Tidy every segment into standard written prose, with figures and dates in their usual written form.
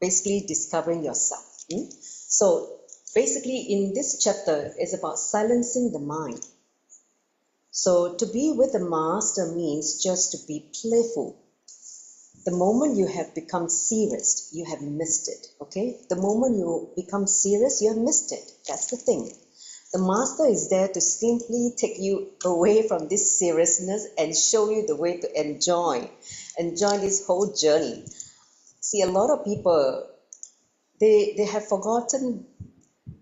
basically discovering yourself. So basically in this chapter is about silencing the mind. So to be with the master means just to be playful. The moment you have become serious, you have missed it, okay? The moment you become serious, you have missed it. That's the thing. The master is there to simply take you away from this seriousness and show you the way to enjoy this whole journey. See, a lot of people, they have forgotten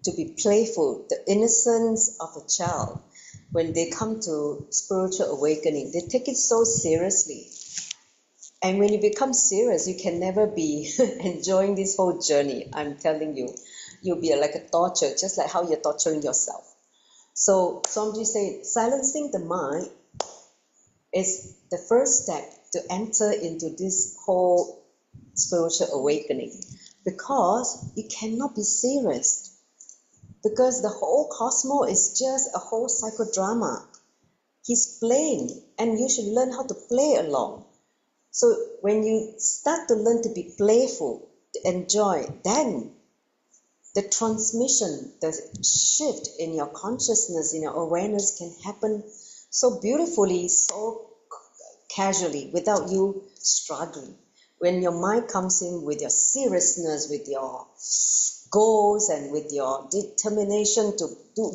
to be playful, the innocence of a child. When they come to spiritual awakening, they take it so seriously. And when you become serious, you can never be enjoying this whole journey. I'm telling you, you'll be like a torture, just like how you're torturing yourself. So Swamiji said, silencing the mind is the first step to enter into this whole spiritual awakening, because you cannot be serious, because the whole cosmos is just a whole psychodrama. He's playing, and you should learn how to play along. So when you start to learn to be playful, to enjoy, then the transmission, the shift in your consciousness, in your awareness can happen so beautifully, so casually, without you struggling. When your mind comes in with your seriousness, with your goals and with your determination to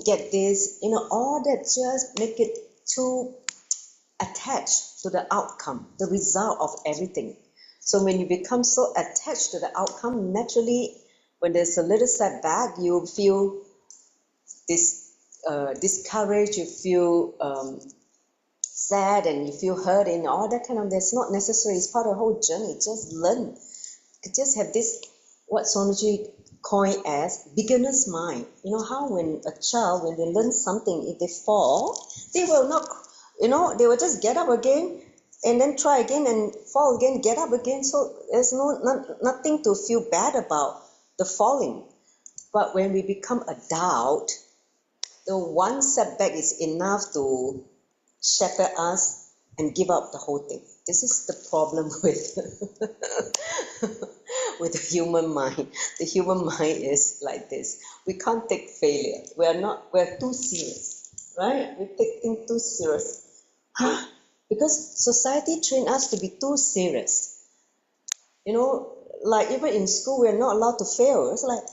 get this, all that just make it too attached to the outcome, the result of everything. So when you become so attached to the outcome, naturally, when there's a little setback, you feel discouraged, you feel sad, and you feel hurt, and all that kind of. That's not necessary. It's part of the whole journey. Just learn. Just have this, what Swamiji coined as beginner's mind. You know how when a child, when they learn something, if they fall, they will not. They will just get up again and then try again and fall again, get up again. So there's nothing to feel bad about the falling. But when we become adult, the one setback is enough to shatter us and give up the whole thing. This is the problem with with the human mind. The human mind is like this. We can't take failure. We're too serious, right? We take things too serious. Because society trained us to be too serious. Like even in school, we're not allowed to fail. It's like,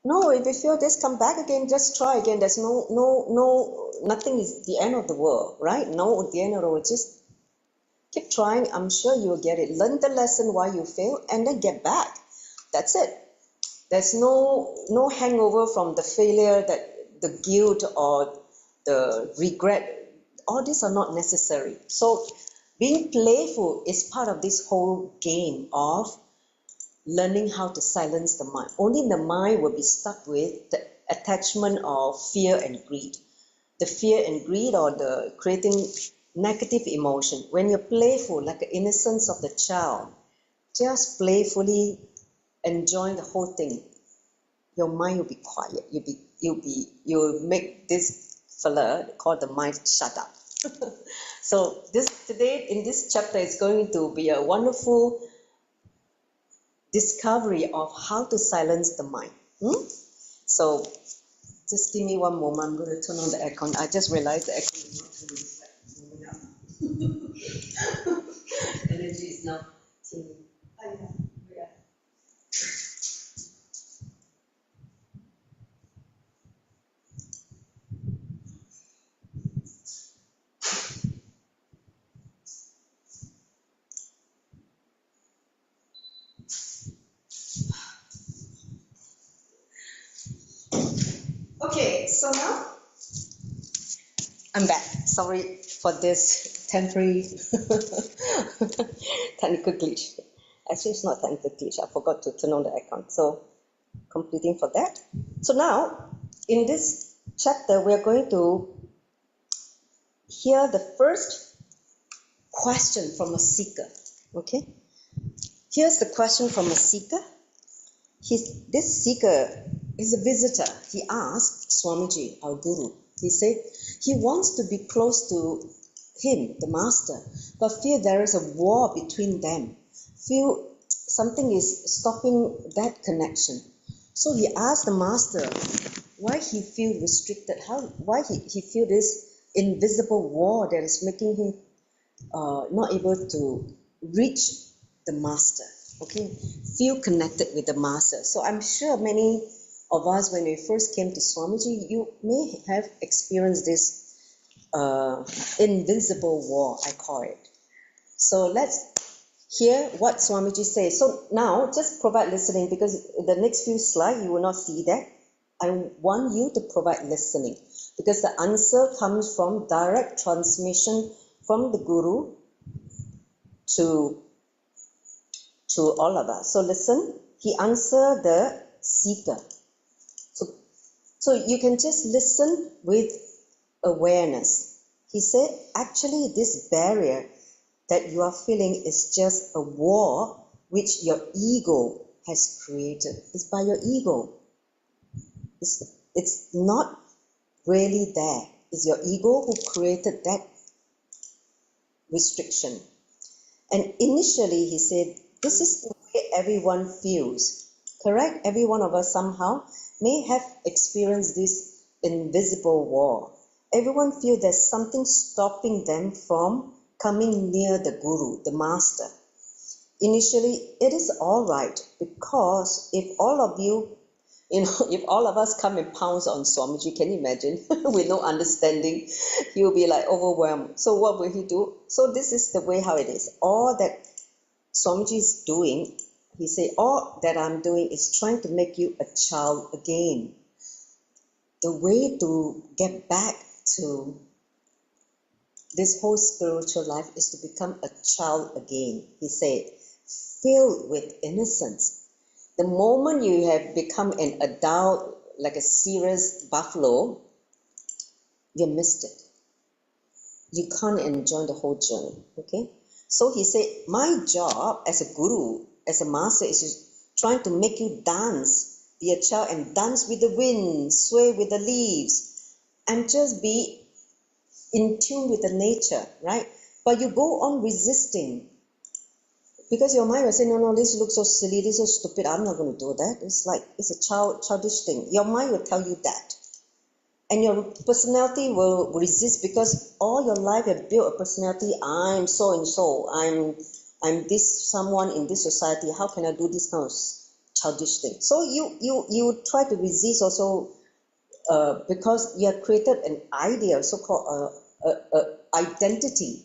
no, if you fail, just come back again, just try again. There's nothing is the end of the world, right? No, at the end of the world, just keep trying. I'm sure you'll get it. Learn the lesson why you fail and then get back. That's it. There's no hangover from the failure, that the guilt or the regret. All these are not necessary. So being playful is part of this whole game of learning how to silence the mind. Only the mind will be stuck with the attachment of fear and greed. The fear and greed, or the creating negative emotion. When you're playful, like the innocence of the child, just playfully enjoying the whole thing, your mind will be quiet. You'll make this fella called the mind shut up. So today in this chapter is going to be a wonderful discovery of how to silence the mind. So just give me one moment. I'm going to turn on the aircon. I just realized the aircon is not turning up. Energy is now tuning. Okay, so now I'm back. Sorry for this temporary technical glitch. Actually, it's not technical glitch. I forgot to turn on the aircon. So, completing for that. So now, in this chapter, we are going to hear the first question from a seeker. Okay? Here's the question from a seeker. This seeker is a visitor. He asked Swamiji, our guru. He said he wants to be close to him, the master, but feel there is a war between them. Feel something is stopping that connection. So he asked the master why he feel restricted, why he feel this invisible wall that is making him not able to reach the master, okay, feel connected with the master. So I'm sure many of us, when we first came to Swamiji, you may have experienced this invisible wall, I call it. So let's hear what Swamiji says. So now just provide listening, because the next few slides you will not see that. I want you to provide listening, because the answer comes from direct transmission from the Guru to all of us. So listen, he answered the seeker. So you can just listen with awareness. He said, actually this barrier that you are feeling is just a wall which your ego has created. It's by your ego. It's not really there. It's your ego who created that restriction. And initially he said, this is the way everyone feels. Correct? Every one of us somehow may have experienced this invisible wall. Everyone feels there's something stopping them from coming near the Guru, the Master. Initially, it is all right, because if all of you, if all of us come and pounce on Swamiji, can you imagine? With no understanding, he will be like overwhelmed. So what will he do? So this is the way how it is. All that Swamiji is doing, he said, all that I'm doing is trying to make you a child again. The way to get back to this whole spiritual life is to become a child again. He said, filled with innocence. The moment you have become an adult, like a serious buffalo, you missed it. You can't enjoy the whole journey, okay? So he said, my job as a guru, as a master, is trying to make you dance, be a child and dance with the wind, sway with the leaves, and just be in tune with the nature, right? But you go on resisting, because your mind will say, no, this looks so silly, this is so stupid, I'm not going to do that. It's like, it's a childish thing. Your mind will tell you that. And your personality will resist, because all your life you have built a personality. I'm so and so. I'm this someone in this society. How can I do this kind of childish thing? So you try to resist also, because you have created an idea, so-called identity,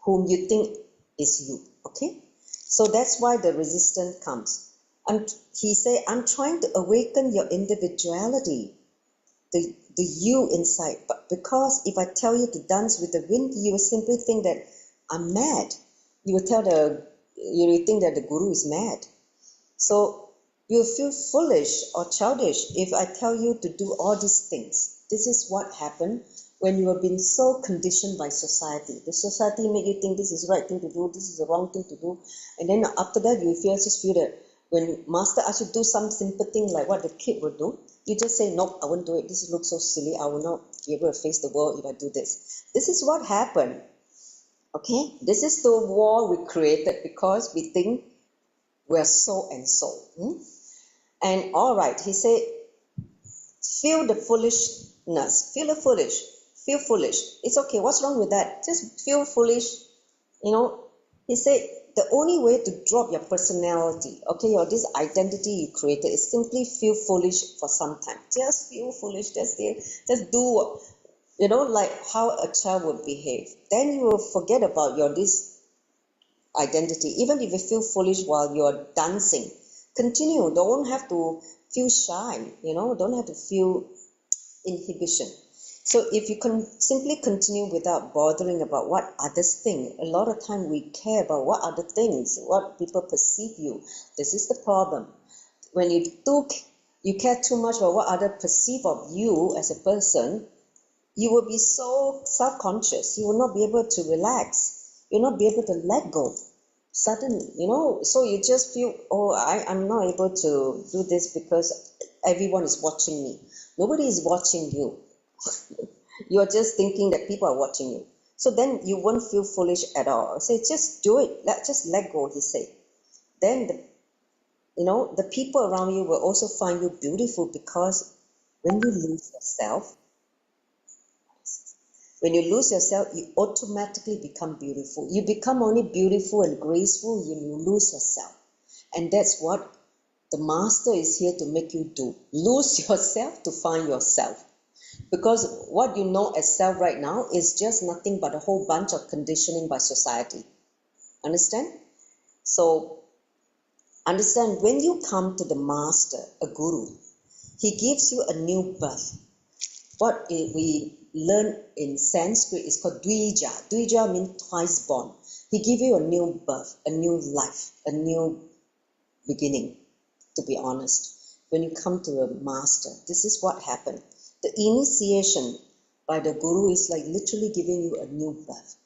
whom you think is you. Okay, so that's why the resistance comes. And he said, I'm trying to awaken your individuality, the you inside. But because if I tell you to dance with the wind, you will simply think that I'm mad. You will think that the Guru is mad. So you feel foolish or childish if I tell you to do all these things. This is what happened when you have been so conditioned by society. The society made you think this is the right thing to do, this is the wrong thing to do. And then after that, you just feel that when Master asks you to do some simple thing like what the kid would do, you just say, nope, I won't do it. This looks so silly. I will not be able to face the world if I do this. This is what happened. Okay? This is the wall we created because we think we're so and so. And all right, he said, feel the foolishness. Feel foolish. Feel foolish. It's okay. What's wrong with that? Just feel foolish. He said, the only way to drop your personality, okay, or this identity you created, is simply feel foolish for some time. Just feel foolish. Just do, like how a child would behave. Then you will forget about this identity. Even if you feel foolish while you're dancing, continue. Don't have to feel shy. Don't have to feel inhibition. So if you can simply continue without bothering about what others think, a lot of time we care about what other things, what people perceive you. This is the problem. When you care too much about what others perceive of you as a person, you will be so self-conscious. You will not be able to relax. You'll not be able to let go suddenly, So you just feel, I'm not able to do this because everyone is watching me. Nobody is watching you. You're just thinking that people are watching you. So then you won't feel foolish at all. Say, just do it. Just let go, he said. Then the people around you will also find you beautiful, because when you lose yourself, you automatically become beautiful. You become only beautiful and graceful when you lose yourself. And that's what the master is here to make you do. Lose yourself to find yourself. Because what you know as self right now is just nothing but a whole bunch of conditioning by society. Understand? So, understand, when you come to the master, a guru, he gives you a new birth. What we learn in Sanskrit is called Dvija. Dvija means twice born. He gives you a new birth, a new life, a new beginning, to be honest. When you come to a master, this is what happened. The initiation by the guru is like literally giving you a new birth.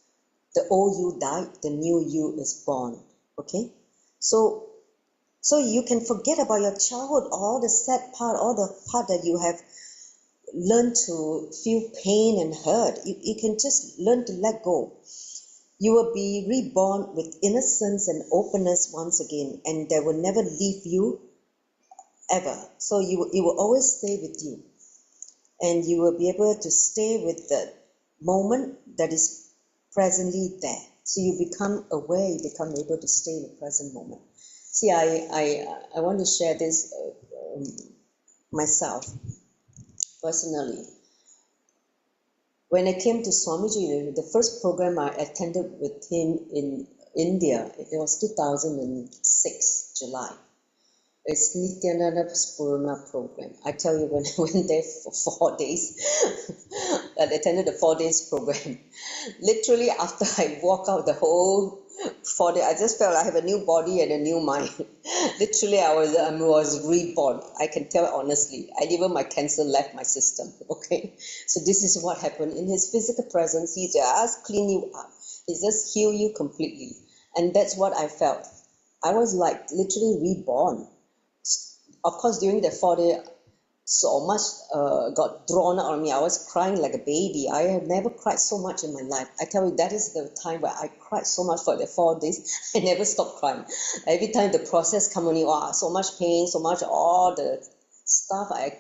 The old you died, the new you is born. Okay? So you can forget about your childhood, all the sad part, all the part that you have learned to feel pain and hurt. You can just learn to let go. You will be reborn with innocence and openness once again, and they will never leave you ever. So it will always stay with you. And you will be able to stay with the moment that is presently there. So you become aware, you become able to stay in the present moment. See, I want to share this myself personally. When I came to Swamiji, the first program I attended with him in India, it was 2006, July. It's Nithyananda Paramashivam program. I tell you, when I went there for 4 days, I attended the 4 days program. Literally, after I walk out the whole 4 days, I just felt I have a new body and a new mind. Literally, I was reborn. I can tell honestly. Even my cancer left my system. Okay, so this is what happened. In his physical presence, he just clean you up. He just heal you completely, and that's what I felt. I was like literally reborn. Of course, during the 4 days, so much got drawn out on me. I was crying like a baby. I have never cried so much in my life. I tell you, that is the time where I cried so much for the 4 days. I never stopped crying. Every time the process comes on you, so much pain, so much all the stuff I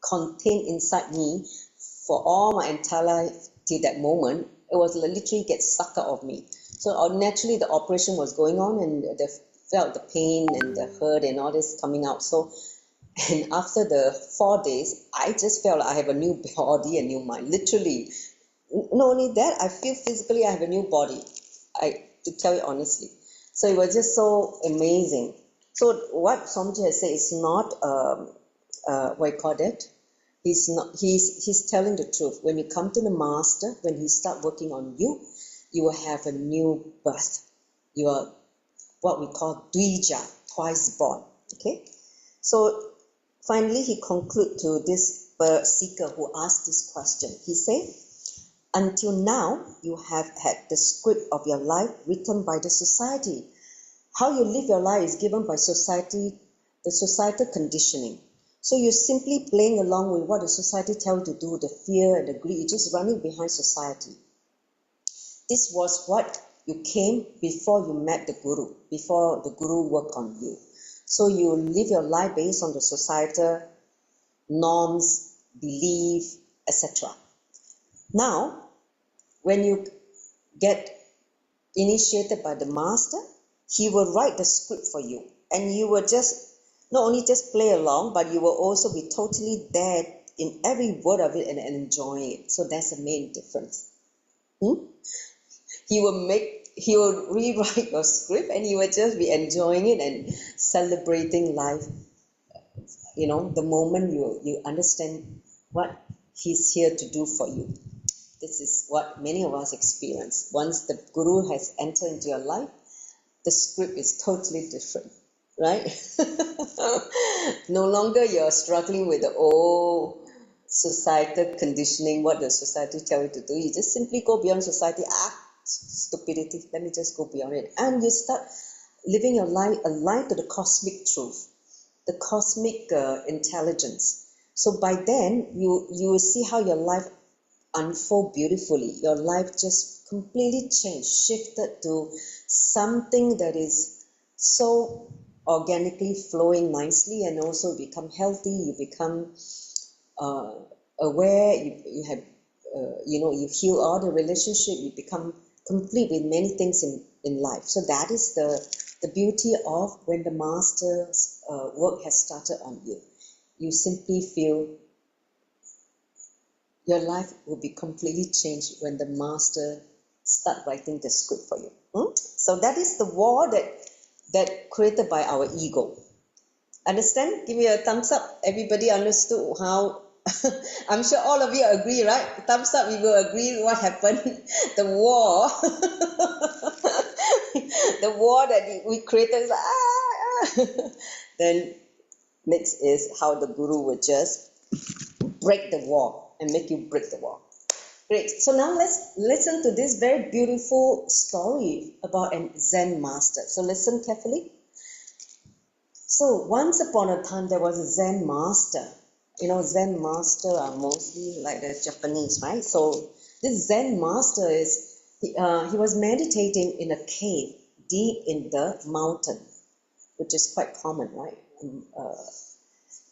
contained inside me for all my entire life till that moment, it was literally get sucked out of me. So naturally, the operation was going on, and felt the pain and the hurt and all this coming out. So, and after the 4 days, I just felt like I have a new body, a new mind. Literally, not only that, I feel physically I have a new body. To tell you honestly, so it was just so amazing. So what Swamiji has said is not what you call it. He's not. He's telling the truth. When you come to the master, when he start working on you, you will have a new birth. You are what we call Dvija, twice born. Okay, so finally he concludes to this seeker who asked this question. He said, until now you have had the script of your life written by the society. How you live your life is given by society, the societal conditioning. So you're simply playing along with what the society tells you to do, the fear and the greed, you're just running behind society. This was what you came before you met the Guru, before the Guru worked on you. So you live your life based on the societal norms, belief, etc. Now, when you get initiated by the master, he will write the script for you. And you will just, not only just play along, but you will also be totally there in every word of it and enjoying it. So that's the main difference. He will rewrite your script, and you will just be enjoying it and celebrating life. The moment you understand what he's here to do for you. This is what many of us experience. Once the Guru has entered into your life, the script is totally different, right? No longer you're struggling with the old societal conditioning, what the society tell you to do. You just simply go beyond society. Stupidity, let me just go beyond it. And you start living your life aligned to the cosmic truth, the cosmic intelligence. So by then, you will see how your life unfold beautifully. Your life just completely changed, shifted to something that is so organically flowing nicely, and also become healthy. You become aware. You have you heal all the relationship. You become complete with many things in life. So that is the beauty of when the master's work has started on you. You simply feel your life will be completely changed when the master start writing the script for you. So that is the war that created by our ego. Understand? Give me a thumbs up. Everybody understood how. I'm sure all of you agree, right? Thumbs up, we will agree what happened. The war. The war that we created is Then next is how the guru would just break the wall and make you break the wall. Great. So now let's listen to this very beautiful story about a Zen master. So listen carefully. So once upon a time there was a Zen master. Zen master are mostly like the Japanese, right? So this Zen master he was meditating in a cave deep in the mountain, which is quite common, right?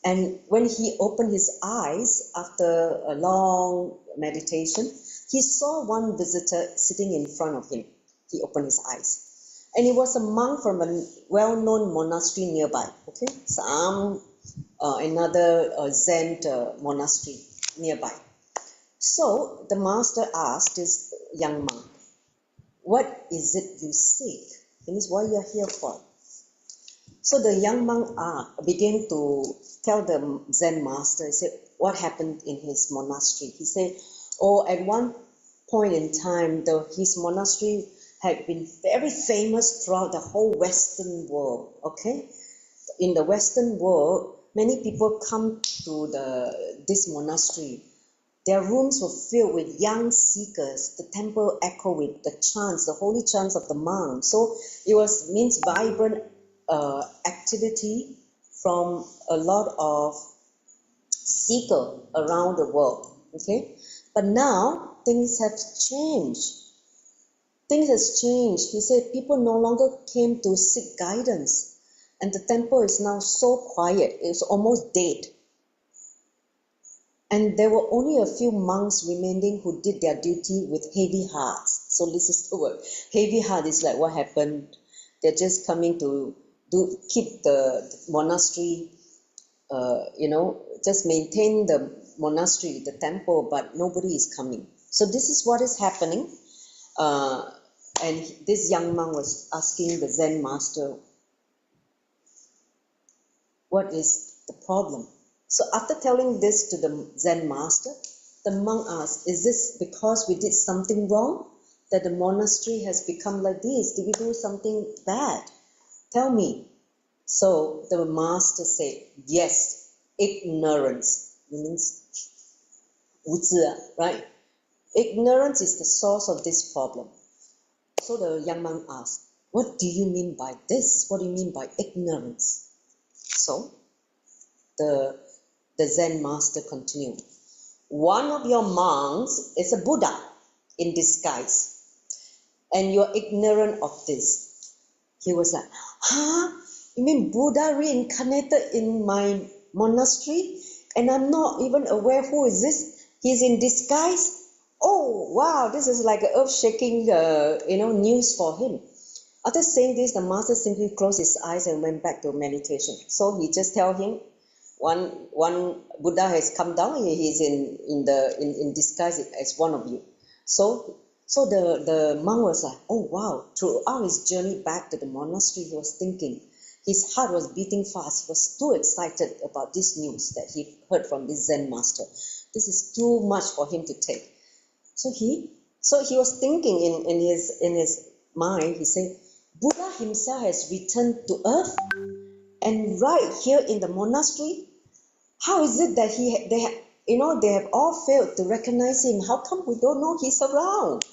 And when he opened his eyes after a long meditation, he saw one visitor sitting in front of him. He opened his eyes. And he was a monk from a well-known monastery nearby. Okay, another Zen monastery nearby. So the master asked this young monk, "What is it you seek? That means what you are here for?" So the young monk began to tell the Zen master, he said, what happened in his monastery. He said, at one point in time, his monastery had been very famous throughout the whole Western world. Okay, in the Western world, many people come to this monastery. Their rooms were filled with young seekers. The temple echoed with the chants, the holy chants of the monks. So it means vibrant activity from a lot of seekers around the world. Okay, but now things have changed. Things has changed. He said people no longer came to seek guidance, and the temple is now so quiet. It's almost dead. And there were only a few monks remaining who did their duty with heavy hearts. So this is the word. Heavy heart is like what happened. They're just coming to keep the monastery, just maintain the monastery, the temple, but nobody is coming. So this is what is happening. And this young monk was asking the Zen master, what is the problem? So after telling this to the Zen master, the monk asked, is this because we did something wrong that the monastery has become like this? Did we do something bad? Tell me. So the master said, yes, ignorance. It means 无知, right? Ignorance is the source of this problem. So the young monk asked, what do you mean by this? What do you mean by ignorance? So the Zen master continued, one of your monks is a Buddha in disguise, and you're ignorant of this. He was like, you mean Buddha reincarnated in my monastery and I'm not even aware who is this? He's in disguise? Oh, wow, this is like earth-shaking news for him. After saying this, the master simply closed his eyes and went back to meditation. So he just tell him, one Buddha has come down. He's in disguise as one of you. So the monk was like, oh wow! Throughout his journey back to the monastery, he was thinking. His heart was beating fast. He was too excited about this news that he heard from this Zen master. This is too much for him to take. So he was thinking in his mind. He said, Buddha himself has returned to earth, and right here in the monastery. How is it that they have all failed to recognize him? How come we don't know he's around?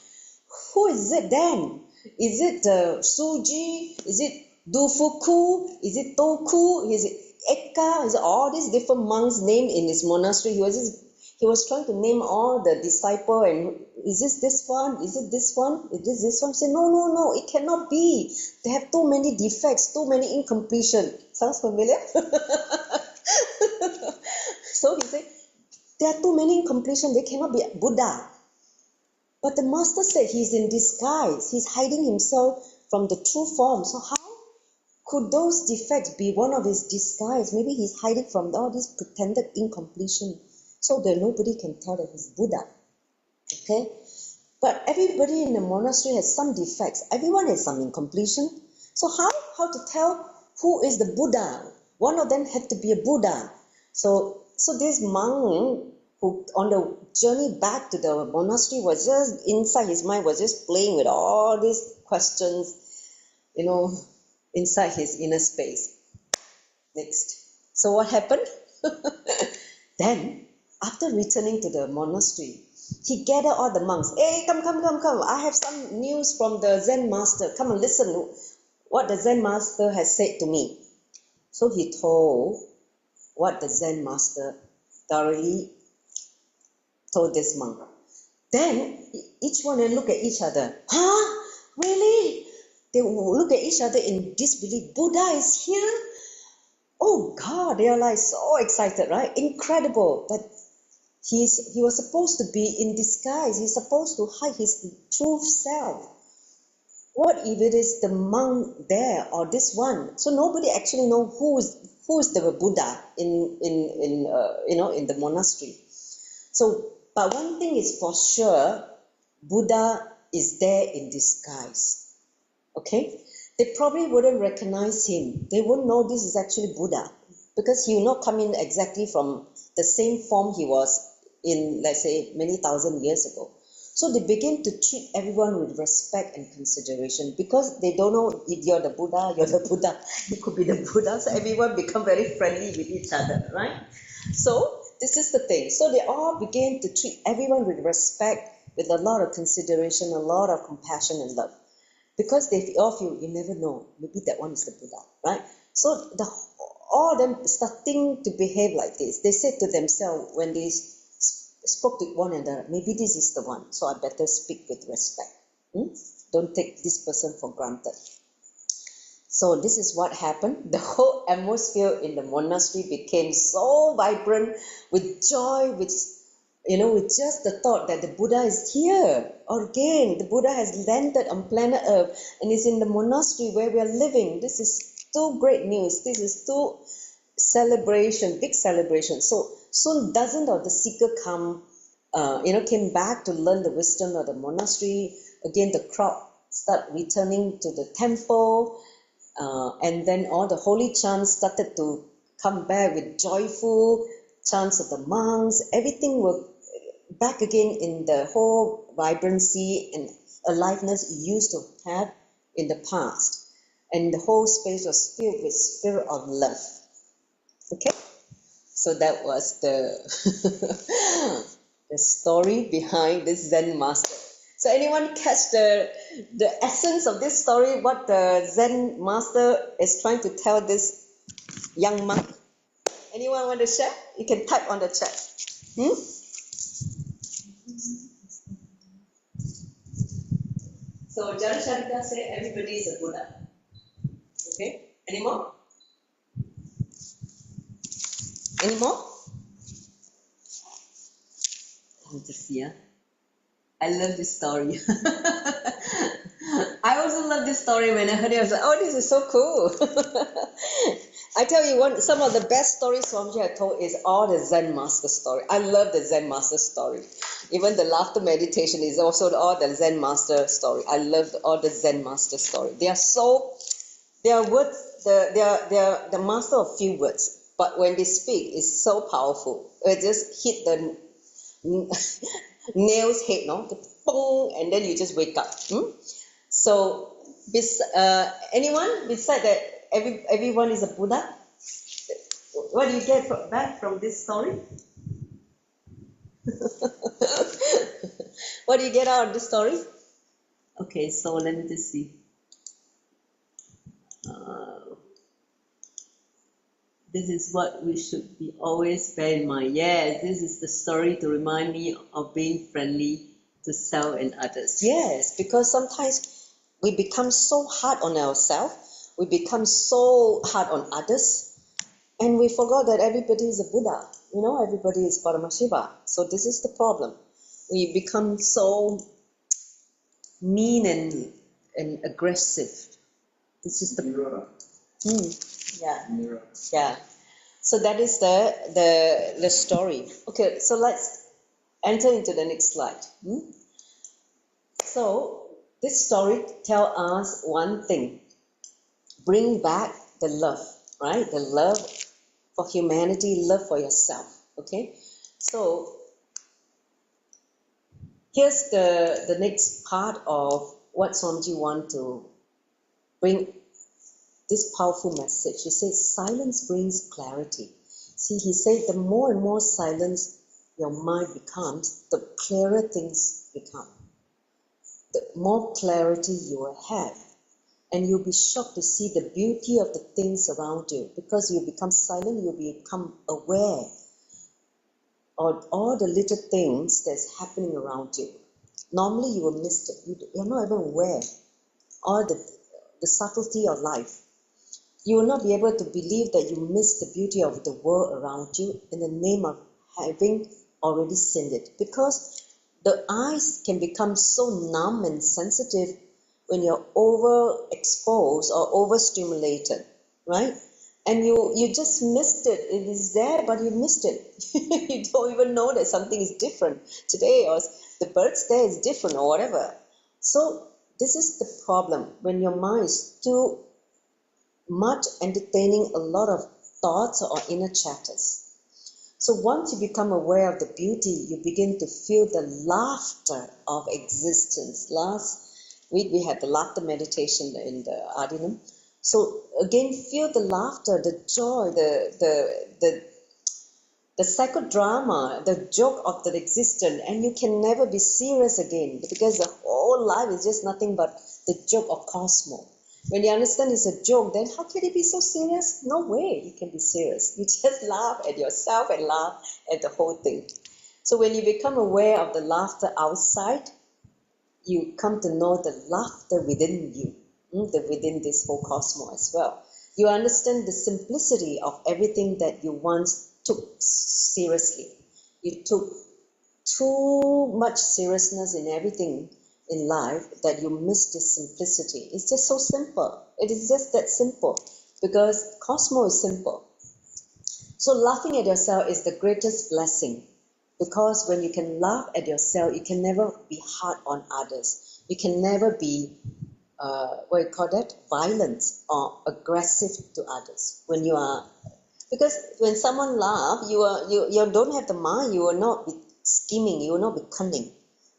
Who is it then? Is it Suji? Is it Dufuku? Is it Toku? Is it Eka? Is it all these different monks named in his monastery? He was trying to name all the disciple, and is this one? Is it this one? Is this one? He said, no, it cannot be. They have too many defects, too many incompletion. Sounds familiar? So he said, there are too many incompletion. They cannot be Buddha. But the master said he's in disguise. He's hiding himself from the true form. So how could those defects be one of his disguise? Maybe he's hiding from all this pretended incompletion, so that nobody can tell that he's Buddha. Okay? But everybody in the monastery has some defects. Everyone has some incompletion. So how to tell who is the Buddha? One of them had to be a Buddha. So this monk, who on the journey back to the monastery was just, inside his mind was just playing with all these questions, inside his inner space. Next. So what happened? Then, after returning to the monastery, he gathered all the monks. Hey, come. I have some news from the Zen master. Come and listen what the Zen master has said to me. So he told what the Zen master thoroughly told this monk. Then each one will look at each other. Huh? Really? They will look at each other in disbelief. Buddha is here? Oh God, they are like so excited, right? Incredible that he was supposed to be in disguise. He's supposed to hide his true self. What if it is the monk there or this one? So nobody actually knows who's the Buddha in the monastery. So, but one thing is for sure, Buddha is there in disguise. Okay? They probably wouldn't recognize him. They wouldn't know this is actually Buddha, because he will not come in exactly from the same form he was in, let's say, many thousand years ago. So they begin to treat everyone with respect and consideration, because they don't know if you're the Buddha, you could be the Buddha. So everyone become very friendly with each other, right? So this is the thing. So they all began to treat everyone with respect, with a lot of consideration, a lot of compassion and love. Because they all feel, you never know, maybe that one is the Buddha, right? So all of them starting to behave like this. They said to themselves when they spoke to one another, maybe this is the one, so I better speak with respect. Don't take this person for granted. So this is what happened. The whole atmosphere in the monastery became so vibrant with joy, with just the thought that the Buddha is here. Or again, the Buddha has landed on planet Earth and is in the monastery where we are living. This is too great news. This is too celebration, big celebration. So soon dozens of the seeker came back to learn the wisdom of the monastery. Again, the crowd start returning to the temple, and then all the holy chants started to come back with joyful chants of the monks. Everything was back again in the whole vibrancy and aliveness you used to have in the past. And the whole space was filled with spirit of love. Okay? So that was the story behind this Zen master. So anyone catch the essence of this story, what the Zen master is trying to tell this young monk? Anyone want to share? You can type on the chat. So Jarasharika said everybody is a Buddha. Okay? Any more? Any more? Let me just see. I love this story. I also love this story. When I heard it, I was like, oh, this is so cool. I tell you, some of the best stories Swamiji had told is all the Zen master story. I love the Zen master story. Even the laughter meditation is also all the Zen master story. I love all the Zen master story. They are words, they are the master of few words, but when they speak, it's so powerful. It just hit the nail's head, boom, and then you just wake up. So, anyone beside that, everyone is a Buddha? What do you get back from this story? What do you get out of this story? Okay, so let me just see. This is what we should be always bear in mind. Yes, this is the story to remind me of being friendly to self and others. Yes, because sometimes we become so hard on ourselves, we become so hard on others, and we forgot that everybody is a Buddha. Everybody is Paramashiva. So this is the problem. We become so mean and aggressive. This is the Mirror. yeah. Mirror. Yeah. So that is the story. Okay, so let's enter into the next slide. So this story tells us one thing: bring back the love, right? The love for humanity, love for yourself. Okay. So here's the next part of what Swamiji want to bring, this powerful message. He says silence brings clarity. See, he said the more and more silence your mind becomes, the clearer things become. The more clarity you will have. And you'll be shocked to see the beauty of the things around you. Because you become silent, you become aware of all the little things that's happening around you. Normally you will miss it. You're not even aware of the subtlety of life. You will not be able to believe that you miss the beauty of the world around you in the name of having already seen it. Because the eyes can become so numb and sensitive when you're overexposed or overstimulated, right? And you just missed it. It is there, but you missed it. You don't even know that something is different today, or the birds there is different, or whatever. So this is the problem when your mind is too much entertaining a lot of thoughts or inner chatters. So once you become aware of the beauty, you begin to feel the laughter of existence. Last week we had the laughter meditation in the Adinam. So again, feel the laughter, the joy, the psychodrama, the joke of the existence, and you can never be serious again because the whole life is just nothing but the joke of cosmos. When you understand it's a joke, then how can it be so serious? No way you can be serious. You just laugh at yourself and laugh at the whole thing. So when you become aware of the laughter outside, you come to know the laughter within you, within this whole cosmos as well. You understand the simplicity of everything that you once took seriously. You took too much seriousness in everything in life that you miss this simplicity. It's just so simple. It is just that simple because cosmos is simple. So laughing at yourself is the greatest blessing because when you can laugh at yourself, you can never be hard on others. You can never be violent or aggressive to others. Because when someone laughs, you don't have the mind. You will not be scheming. You will not be cunning.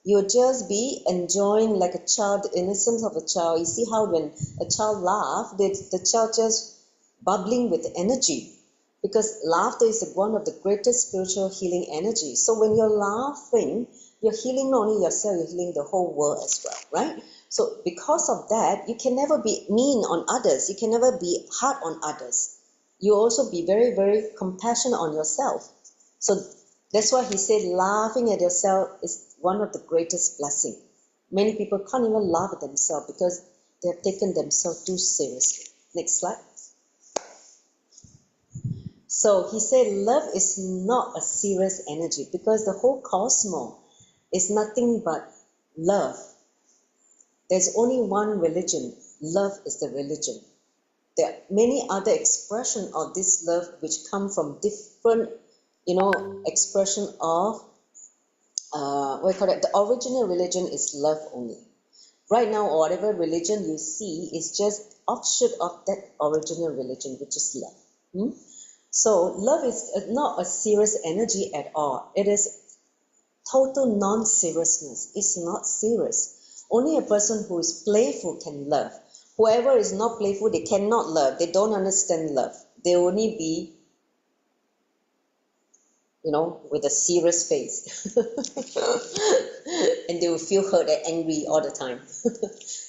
You will just be enjoying like a child, the innocence of a child. You see how when a child laughs, the child just bubbling with energy. Because laughter is one of the greatest spiritual healing energies. So when you're laughing, you're healing not only yourself, you're healing the whole world as well, right? So because of that, you can never be mean on others. You can never be hard on others. You also be very, very compassionate on yourself. So that's why he said laughing at yourself is one of the greatest blessings. Many people can't even laugh at themselves because they have taken themselves too seriously. Next slide. So he said love is not a serious energy because the whole cosmos is nothing but love. There's only one religion. Love is the religion. There are many other expressions of this love which come from different, expression of, the original religion is love only. Right now, whatever religion you see is just offshoot of that original religion, which is love. So love is not a serious energy at all. It is total non-seriousness. It's not serious. Only a person who is playful can love. Whoever is not playful, they cannot love. They don't understand love. They only be, with a serious face. And they will feel hurt and angry all the time.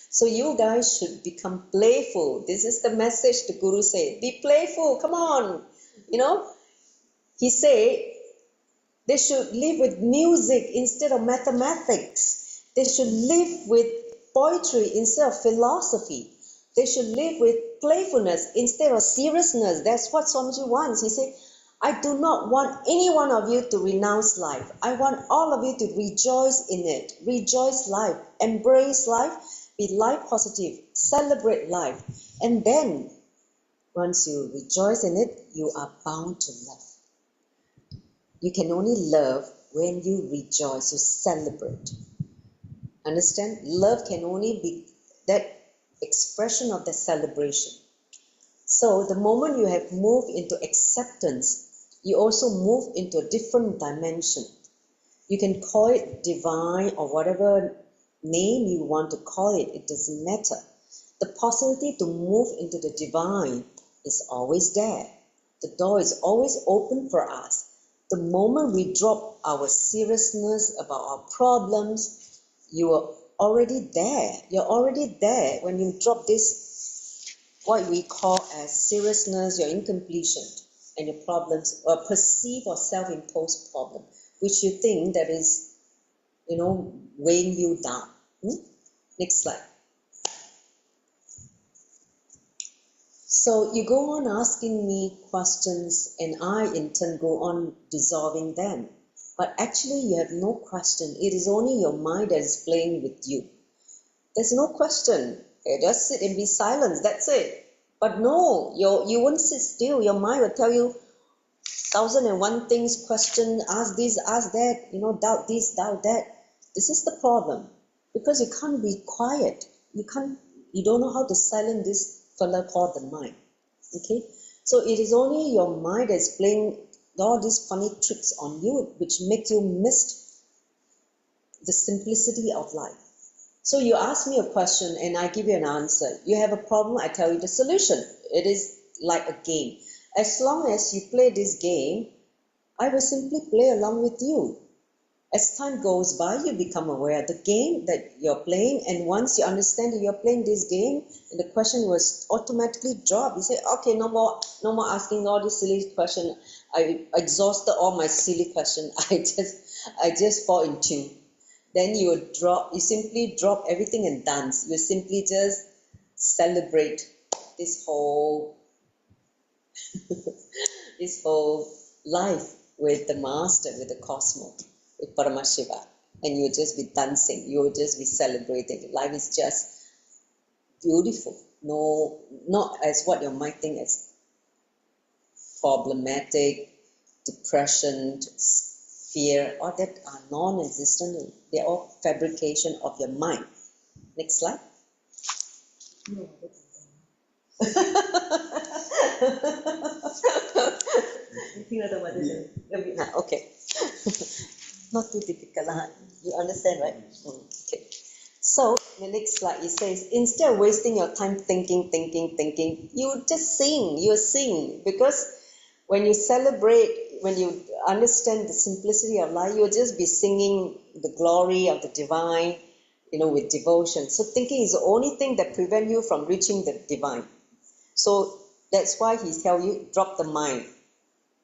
So you guys should become playful. This is the message the Guru said. Be playful. Come on. You know, he say they should live with music instead of mathematics. They should live with poetry instead of philosophy. They should live with playfulness instead of seriousness. That's what Swamiji wants. He said, I do not want any one of you to renounce life. I want all of you to rejoice in it. Rejoice life. Embrace life. Be life positive. Celebrate life. And then, once you rejoice in it, you are bound to love. You can only love when you rejoice, you celebrate. Understand? Love can only be that expression of the celebration. So the moment you have moved into acceptance, you also move into a different dimension. You can call it divine or whatever name you want to call it, it doesn't matter. The possibility to move into the divine is always there. The door is always open for us. The moment we drop our seriousness about our problems, you are already there. You're already there when you drop this, what we call as seriousness, your incompletion, and your problems, or perceived or self-imposed problem, which you think that is, weighing you down. Next slide. So you go on asking me questions and I in turn go on dissolving them. But actually you have no question. It is only your mind that is playing with you. There's no question. Just sit and be silent. That's it. But no, you won't sit still. Your mind will tell you 1,001 things, question, ask this, ask that, doubt this, doubt that. This is the problem. Because you can't be quiet. You don't know how to silence this fella called the mind. Okay? So it is only your mind that's playing all these funny tricks on you, which make you miss the simplicity of life. So you ask me a question and I give you an answer. You have a problem, I tell you the solution. It is like a game. As long as you play this game, I will simply play along with you. As time goes by, you become aware of the game that you're playing, and once you understand that you're playing this game, and the question was automatically dropped. You say, okay, no more asking all these silly questions. I exhausted all my silly questions. I just fall in tune. Then you simply drop everything and dance. You simply just celebrate this whole this whole life with the master, with the cosmos, with Paramashiva, and you'll just be dancing, you'll just be celebrating. Life is just beautiful. No, not as what your mind thinks as problematic, depression, fear, all that are non-existent. They're all fabrication of your mind. Next slide. No, okay. Not too difficult, huh? You understand, right? Okay. So the next slide, it says, instead of wasting your time thinking, you just sing. You sing, because when you celebrate, when you understand the simplicity of life, you'll just be singing the glory of the divine, with devotion. So thinking is the only thing that prevents you from reaching the divine. So that's why he tells you, drop the mind.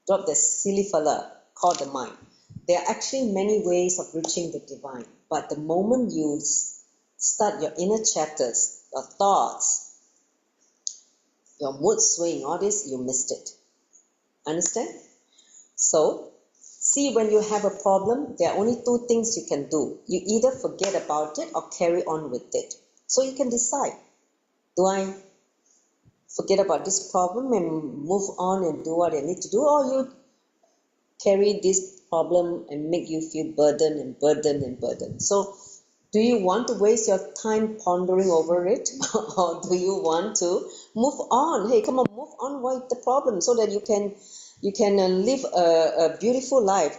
Drop the silly fella called the mind. There are actually many ways of reaching the divine. But the moment you start your inner chapters, your thoughts, your mood swing, all this, you missed it. Understand? So, see, when you have a problem, there are only two things you can do. You either forget about it or carry on with it. So you can decide, do I forget about this problem and move on and do what I need to do, or you carry this problem and make you feel burdened. So do you want to waste your time pondering over it, or do you want to move on? Hey, come on, move on with the problem so that you can live a beautiful life.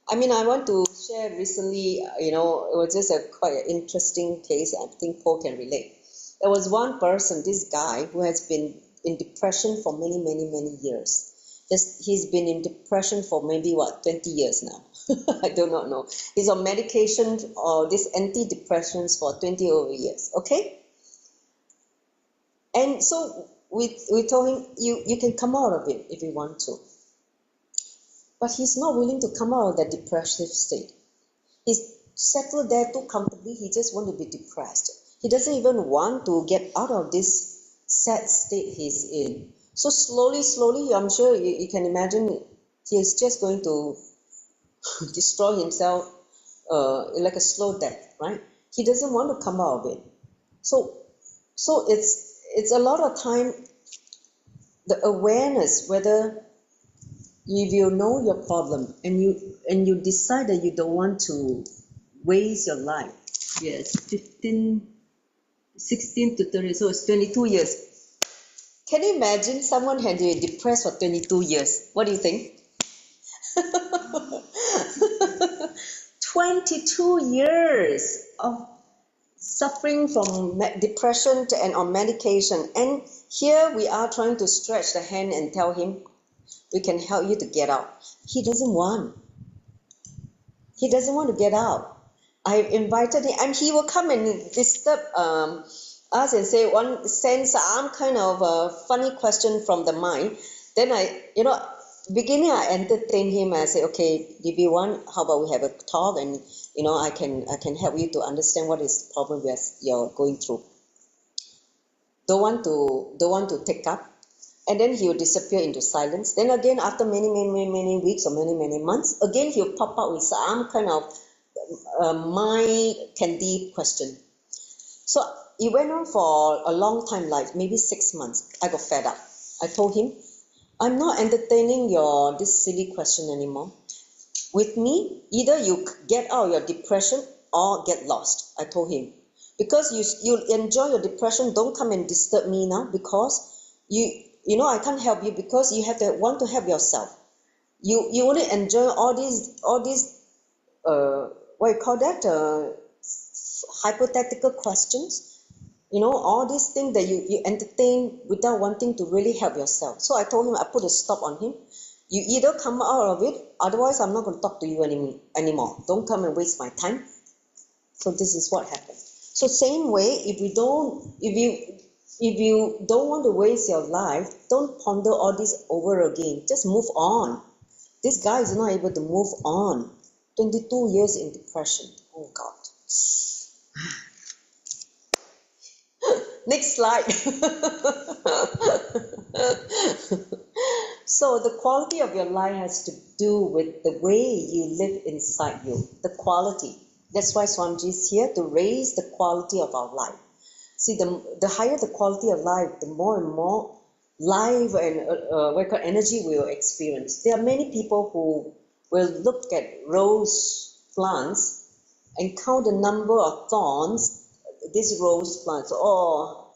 I mean, I want to share recently, it was just quite an interesting case. I think Paul can relate. There was one person, this guy, who has been in depression for many years. He's been in depression for maybe 20 years now. I do not know. He's on medication or these antidepressants for 20 over years. Okay? And so we told him, you can come out of it if you want to. But he's not willing to come out of that depressive state. He's settled there too comfortably. He just wants to be depressed. He doesn't even want to get out of this sad state he's in. So slowly, I'm sure you can imagine he's just going to destroy himself like a slow death, right? He doesn't want to come out of it. So it's a lot of time, the awareness, whether if you know your problem and you decide that you don't want to waste your life. Yes, 16 to 30, so it's 22 years. Can you imagine someone had been depressed for 22 years? What do you think? 22 years of suffering from depression and on medication. And here we are trying to stretch the hand and tell him, we can help you to get out. He doesn't want. He doesn't want to get out. I invited him, and he will come and disturb us and send some kind of a funny question from the mind. Then beginning I entertain him. I say, okay, if you want, how about we have a talk, and I can help you to understand what is the problem you're going through. Don't want to take up. And then he will disappear into silence. Then again, after many weeks or many months, again he'll pop up with some kind of mind candy question. So it went on for a long time, like maybe 6 months. I got fed up. I told him, I'm not entertaining this silly question anymore. With me, either you get out of your depression or get lost. I told him, because you enjoy your depression, don't come and disturb me now, because I can't help you, because you have to want to help yourself. You only enjoy all these what you call that, hypothetical questions, all these things that you entertain without wanting to really help yourself. So I told him, I put a stop on him. You either come out of it, otherwise I'm not going to talk to you anymore. Don't come and waste my time. So this is what happened. So same way, if you don't want to waste your life, don't ponder all this over again. Just move on. This guy is not able to move on. 22 years in depression. Oh God. Next slide. So the quality of your life has to do with the way you live inside you. The quality. That's why Swamiji is here, to raise the quality of our life. See, the higher the quality of life, the more and more life and energy we will experience. There are many people who will look at rose plants and count the number of thorns. These rose plants,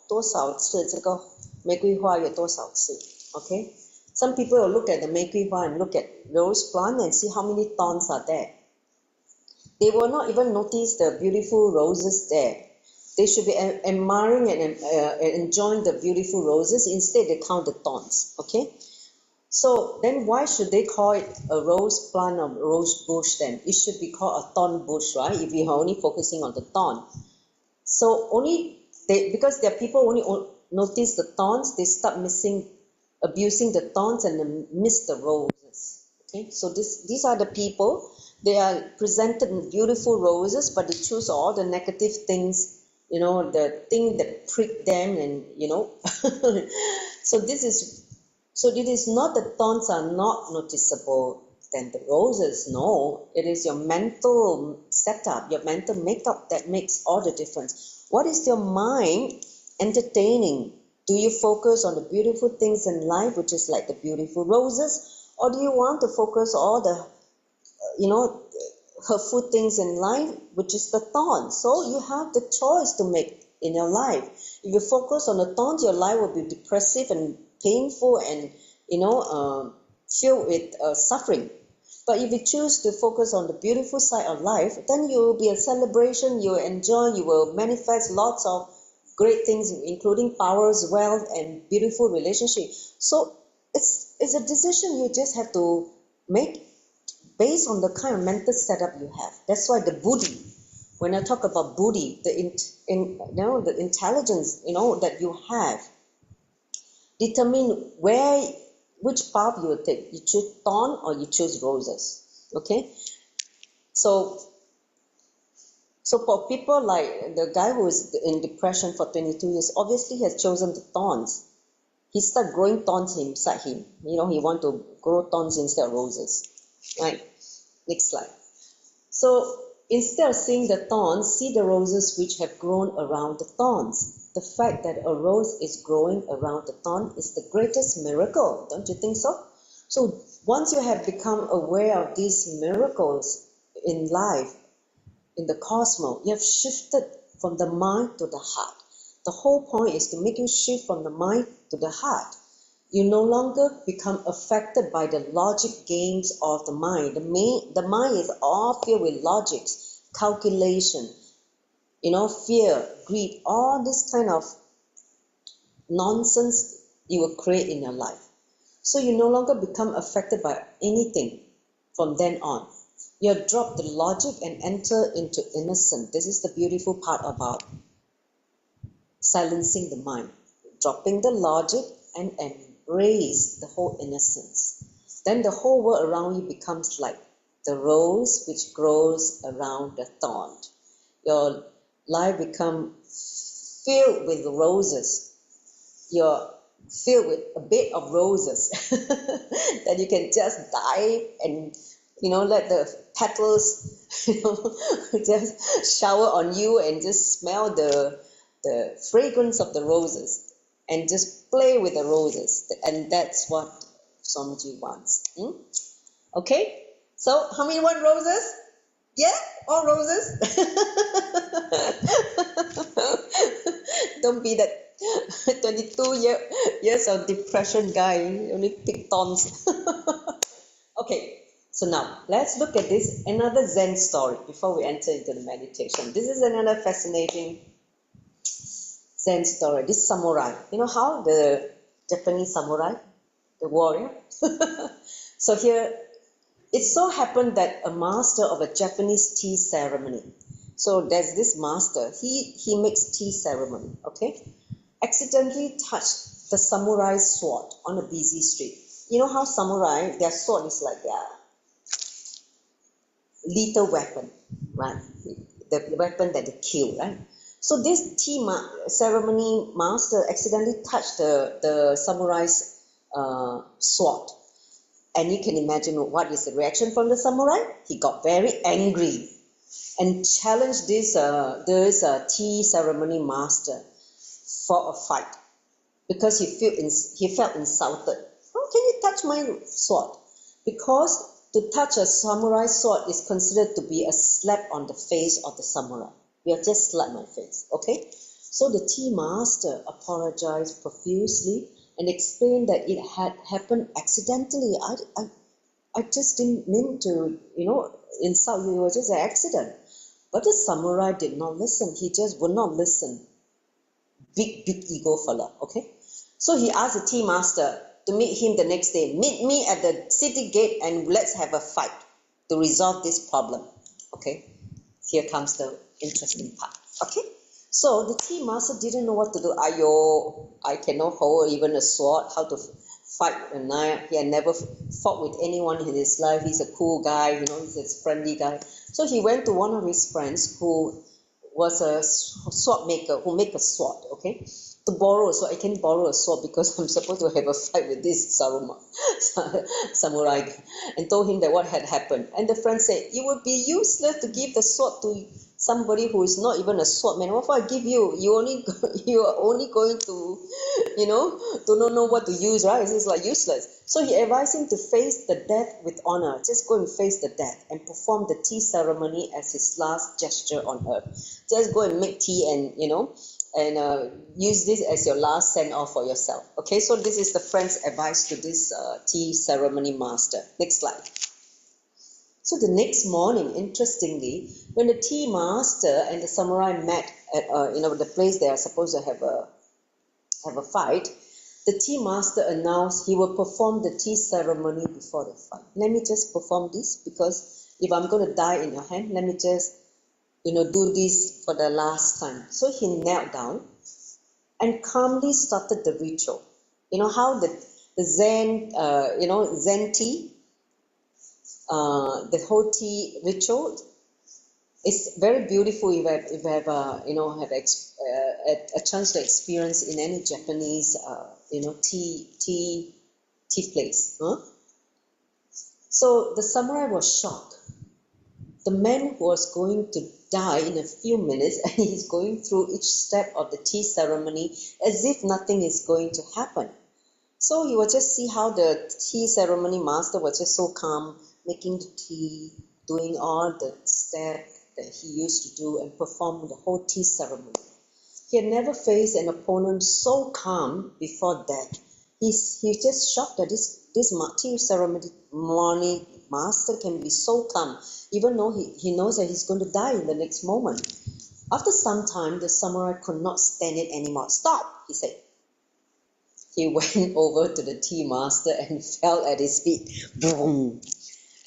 多少次这个玫瑰花有多少次? Okay, some people will look at the 玫瑰花and look at rose plant and see how many thorns are there. They will not even notice the beautiful roses there. They should be admiring and enjoying the beautiful roses. Instead, they count the thorns. Okay. So then why should they call it a rose plant or rose bush then? It should be called a thorn bush, right? If we are only focusing on the thorn. So because there are people only notice the thorns, they start abusing the thorns and then miss the roses. Okay, so these are the people. They are presented in beautiful roses, but they choose all the negative things, the thing that prick them, and So it is not that thorns are not noticeable than the roses. No, it is your mental setup, your mental makeup that makes all the difference. What is your mind entertaining? Do you focus on the beautiful things in life, which is like the beautiful roses, or do you want to focus all the hurtful things in life, which is the thorns? So you have the choice to make in your life. If you focus on the thorns, your life will be depressive and painful and filled with suffering. But if you choose to focus on the beautiful side of life, then you will be a celebration. You will enjoy. You will manifest lots of great things, including powers, wealth, and beautiful relationships. So it's a decision you just have to make based on the kind of mental setup you have. That's why the buddhi, when I talk about buddhi, the intelligence, that you have, determine which path you will take. You choose thorn or you choose roses. Okay, so for people like the guy who is in depression for 22 years, obviously has chosen the thorns. He started growing thorns inside him. He want to grow thorns instead of roses. Right? Next slide. So instead of seeing the thorns, see the roses which have grown around the thorns. The fact that a rose is growing around the thorn is the greatest miracle. Don't you think so? So once you have become aware of these miracles in life, in the cosmos, you have shifted from the mind to the heart. The whole point is to make you shift from the mind to the heart. You no longer become affected by the logic games of the mind. The mind is all filled with logics, calculation, fear, greed, all this kind of nonsense you will create in your life. So you no longer become affected by anything from then on. You have dropped the logic and enter into innocence. This is the beautiful part about silencing the mind. Dropping the logic and embrace the whole innocence. Then the whole world around you becomes like the rose which grows around the thorn. Your life becomes filled with roses. You're filled with a bed of roses that you can just dive and let the petals just shower on you and just smell the fragrance of the roses and just play with the roses. And that's what Swamiji wants. Okay, so how many want roses? Yeah, all roses. Don't be that 22 years of depression guy, only pick thorns. Okay, so now let's look at this another Zen story before we enter into the meditation. This is another fascinating Zen story. This samurai, you know how the Japanese samurai, the warrior. So here, it so happened that a master of a Japanese tea ceremony. So there's this master. He makes tea ceremony. Okay, accidentally touched the samurai's sword on a busy street. You know how samurai, their sword is like their lethal weapon, right? The weapon that they kill, right? So this tea ceremony master accidentally touched the samurai's sword. And you can imagine what is the reaction from the samurai. He got very angry and challenged this tea ceremony master for a fight because he felt insulted. How can you touch my sword? Because to touch a samurai sword is considered to be a slap on the face of the samurai. You have just slapped my face, okay? So the tea master apologized profusely and explained that it had happened accidentally. I just didn't mean to, insult you. It was just an accident. But the samurai did not listen. He just would not listen. Big ego fella, okay? So he asked the tea master to meet him the next day. Meet me at the city gate and let's have a fight to resolve this problem, okay? Here comes the interesting part, okay? So the tea master didn't know what to do. I cannot hold even a sword, how to fight a knife. He had never fought with anyone in his life. He's a cool guy, he's a friendly guy. So he went to one of his friends who was a sword maker, who make a sword, okay, to borrow. So I can borrow a sword because I'm supposed to have a fight with this samurai, and told him that what had happened. And the friend said, it would be useless to give the sword to somebody who is not even a swordman. What if I give you? You are only going to, to not know what to use, right? It's like useless. So he advised him to face the death with honor. Just go and face the death and perform the tea ceremony as his last gesture on earth. Just go and make tea and use this as your last send-off for yourself. Okay, so this is the friend's advice to this tea ceremony master. Next slide. So the next morning, interestingly, when the tea master and the samurai met at the place they are supposed to have a fight, the tea master announced he will perform the tea ceremony before the fight. Let me just perform this because if I'm going to die in your hand, let me just do this for the last time. So he knelt down and calmly started the ritual. You know how the Zen, Zen tea, the whole tea ritual is very beautiful. If you have a chance to experience in any Japanese, tea place. Huh? So the samurai was shocked. The man was going to die in a few minutes, and he's going through each step of the tea ceremony as if nothing is going to happen. So he would just see how the tea ceremony master was just so calm, making the tea, doing all the steps that he used to do and perform the whole tea ceremony. He had never faced an opponent so calm before that. He's just shocked that this tea ceremony master can be so calm, even though he knows that he's going to die in the next moment. After some time, the samurai could not stand it anymore. "Stop," he said. He went over to the tea master and fell at his feet. Boom.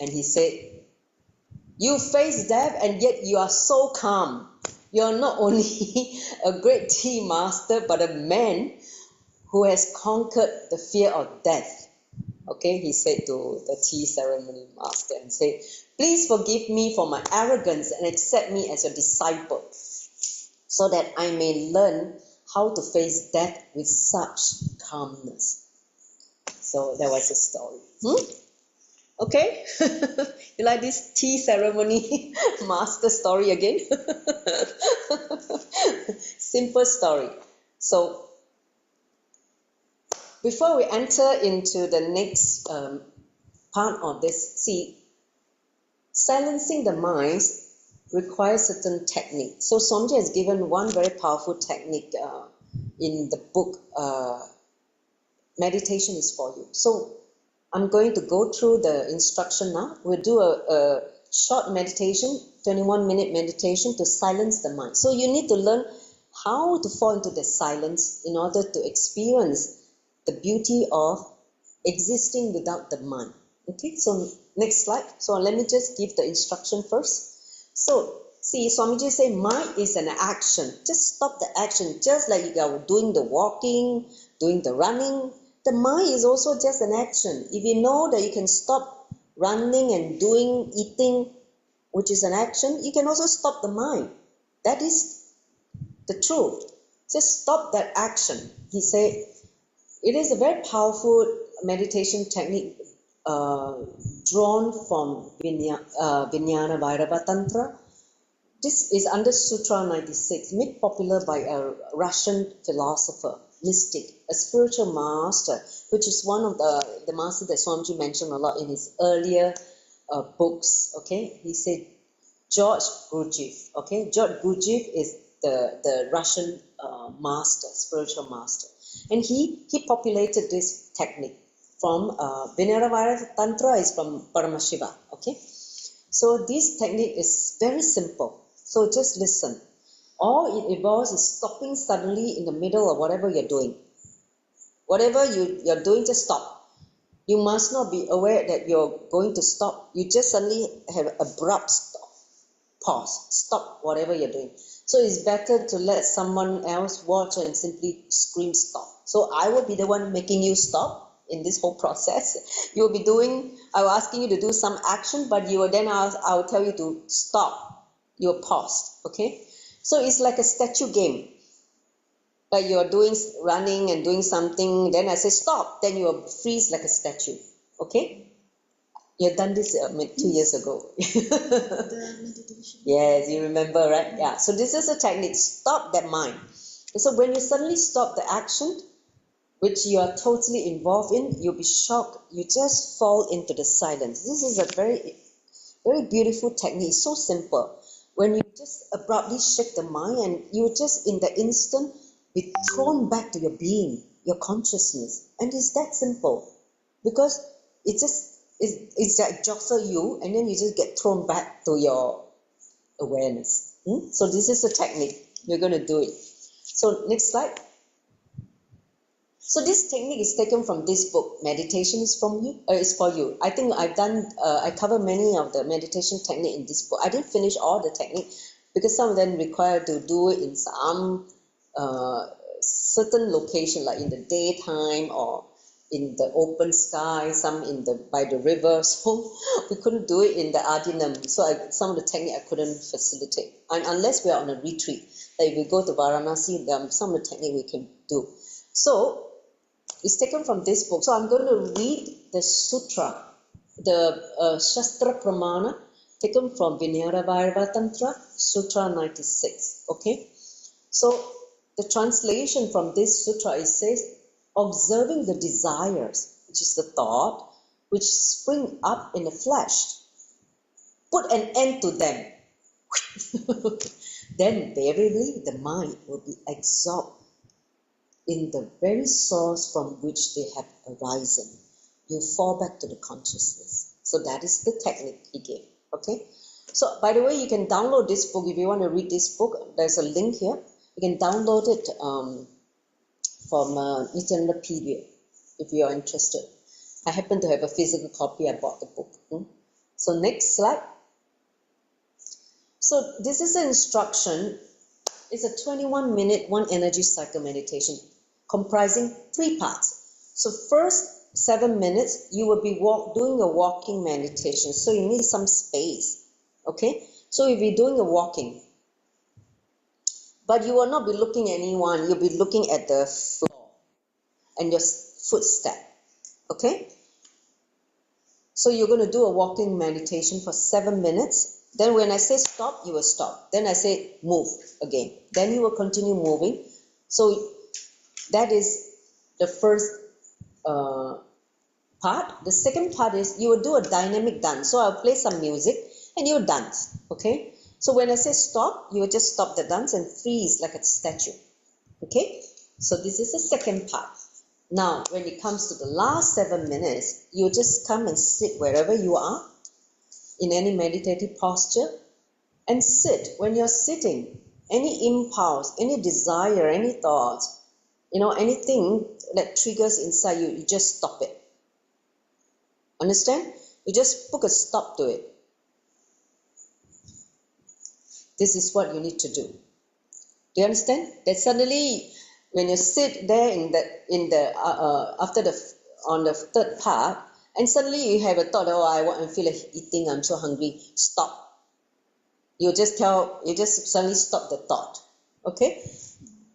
And he said, "You face death and yet you are so calm. You're not only a great tea master, but a man who has conquered the fear of death." Okay, he said to the tea ceremony master and said, "Please forgive me for my arrogance and accept me as your disciple so that I may learn how to face death with such calmness." So that was the story. Okay? You like this tea ceremony master story again? Simple story. So before we enter into the next part of this, see, silencing the mind requires certain technique. So Swamiji has given one very powerful technique in the book, Meditation is for You. So I'm going to go through the instruction now. We'll do a short meditation, 21-minute meditation to silence the mind. So you need to learn how to fall into the silence in order to experience the beauty of existing without the mind. Okay, so next slide. So let me just give the instruction first. So see, Swamiji say mind is an action. Just stop the action. Just like you are doing the walking, doing the running, the mind is also just an action. If you know that you can stop running and doing, eating, which is an action, you can also stop the mind. That is the truth. Just stop that action. He said, it is a very powerful meditation technique drawn from Vijnana Vairava Tantra. This is under Sutra 96, made popular by a Russian philosopher, mystic, a spiritual master, which is one of the master that Swamiji mentioned a lot in his earlier books. Okay, he said George Gurdjieff. Okay, George Gurdjieff is the Russian master, spiritual master. And he populated this technique from Vijnana Vairava Tantra is from Paramashivam. Okay, so this technique is very simple. So just listen. All it involves is stopping suddenly in the middle of whatever you're doing. Whatever you're doing, just stop. You must not be aware that you're going to stop. You just suddenly have abrupt stop. Pause. Stop whatever you're doing. So it's better to let someone else watch and simply scream stop. So I will be the one making you stop in this whole process. You will be I will asking you to do some action, but I will tell you to stop. You're paused. Okay? So it's like a statue game. Like you're running and doing something, then I say stop, then you freeze like a statue. Okay? You've done this 2 years ago. The meditation. Yes, you remember, right? Yeah. So this is a technique. Stop that mind. And so when you suddenly stop the action, which you are totally involved in, you'll be shocked. You just fall into the silence. This is a very, very beautiful technique. So simple. When you just abruptly shake the mind and you just in the instant be thrown back to your being, your consciousness. And it's that simple. Because it's like jostle you and then you just get thrown back to your awareness. So this is a technique. We're going to do it. So next slide. So this technique is taken from this book, Meditation is for You. I think I cover many of the meditation technique in this book. I didn't finish all the technique because some of them require to do it in some certain location, like in the daytime or in the open sky, some by the river. So we couldn't do it in the Adinam. So some of the technique I couldn't facilitate, and unless we are on a retreat. Like if we go to Varanasi, some of the technique we can do. So it's taken from this book. So I'm going to read the sutra, the Shastra Pramana, taken from Vinayavairava Tantra, Sutra 96. Okay? So the translation from this sutra, it says, observing the desires, which is the thought, which spring up in the flesh, put an end to them. Then verily the mind will be absorbed in the very source from which they have arisen. You fall back to the consciousness. So that is the technique he gave. Okay. So by the way, you can download this book if you want to read this book. There's a link here. You can download it from Nithyananda PDF if you are interested. I happen to have a physical copy. I bought the book. So next slide. So this is an instruction. It's a 21-minute one energy cycle meditation comprising 3 parts. So first 7 minutes you will be doing a walking meditation. So you need some space. Okay. So you'll be doing a walking. But you will not be looking at anyone. You'll be looking at the floor and your footstep. Okay? So you're going to do a walking meditation for 7 minutes. Then when I say stop, you will stop. Then I say move again. Then you will continue moving. So that is the first part. The second part is you will do a dynamic dance. So I'll play some music and you'll dance. Okay? So when I say stop, you will just stop the dance and freeze like a statue. Okay? So this is the second part. Now, when it comes to the last 7 minutes, you just come and sit wherever you are in any meditative posture and sit. When you're sitting, any impulse, any desire, any thoughts, anything that triggers inside you, you just stop it. Understand? You just put a stop to it. This is what you need to do. Do you understand? That suddenly, when you sit there on the third part, and suddenly you have a thought, I feel like eating, I'm so hungry. Stop. You just suddenly stop the thought. Okay?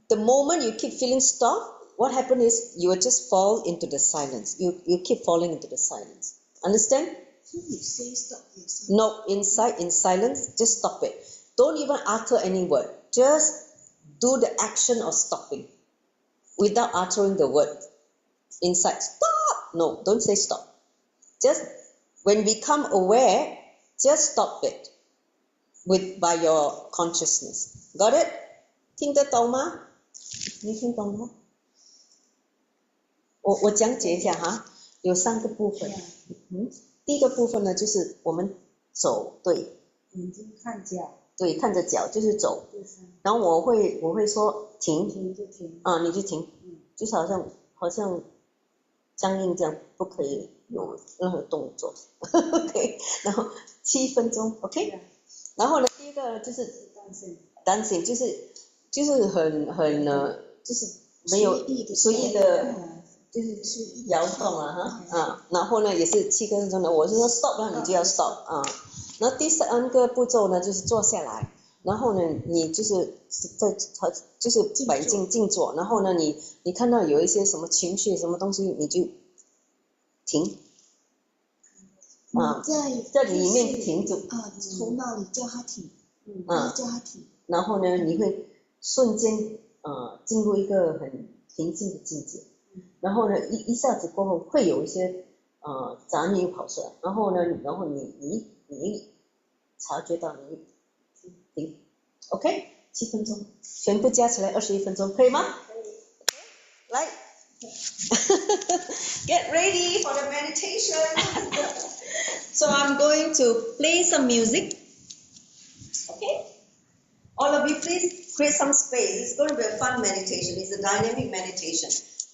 The moment you keep feeling stop, what happens is you will just fall into the silence. You keep falling into the silence. Understand? So you say stop yourself. No, in silence, just stop it. Don't even utter any word. Just do the action of stopping without uttering the word. Inside, stop. No, don't say stop. Just when we become aware, just stop it by your consciousness. Got it? 听得懂吗？你听懂吗？我讲解一下哈，有3个部分。第一个部分呢，就是我们走，对，眼睛看脚，对，看着脚就是走。然后我会说停，停就停啊，你就停，就是好像僵硬这样，不可以有任何动作。OK， 然后7分钟 ，OK。然后呢，第一个就是dancing， 就是很就是没有随意的，就是摇动啊，然后呢也是7分钟的，我是说 stop 那你就要 stop 啊。然后第3个步骤呢就是坐下来，然后呢你就是摆静坐，然后呢你看到有一些什么情绪什么东西你就停。在里面停住头脑里叫他停，叫他停。然后呢，你会瞬间进入一个很平静的境界。然后呢，一下子过后会有一些杂念又跑出来，然后你察觉到你停 ，OK， 7分钟，全部加起来21分钟，可以吗？可以。来，Get ready for the meditation. So I'm going to play some music. Okay? All of you please create some space. It's going to be a fun meditation. It's a dynamic meditation,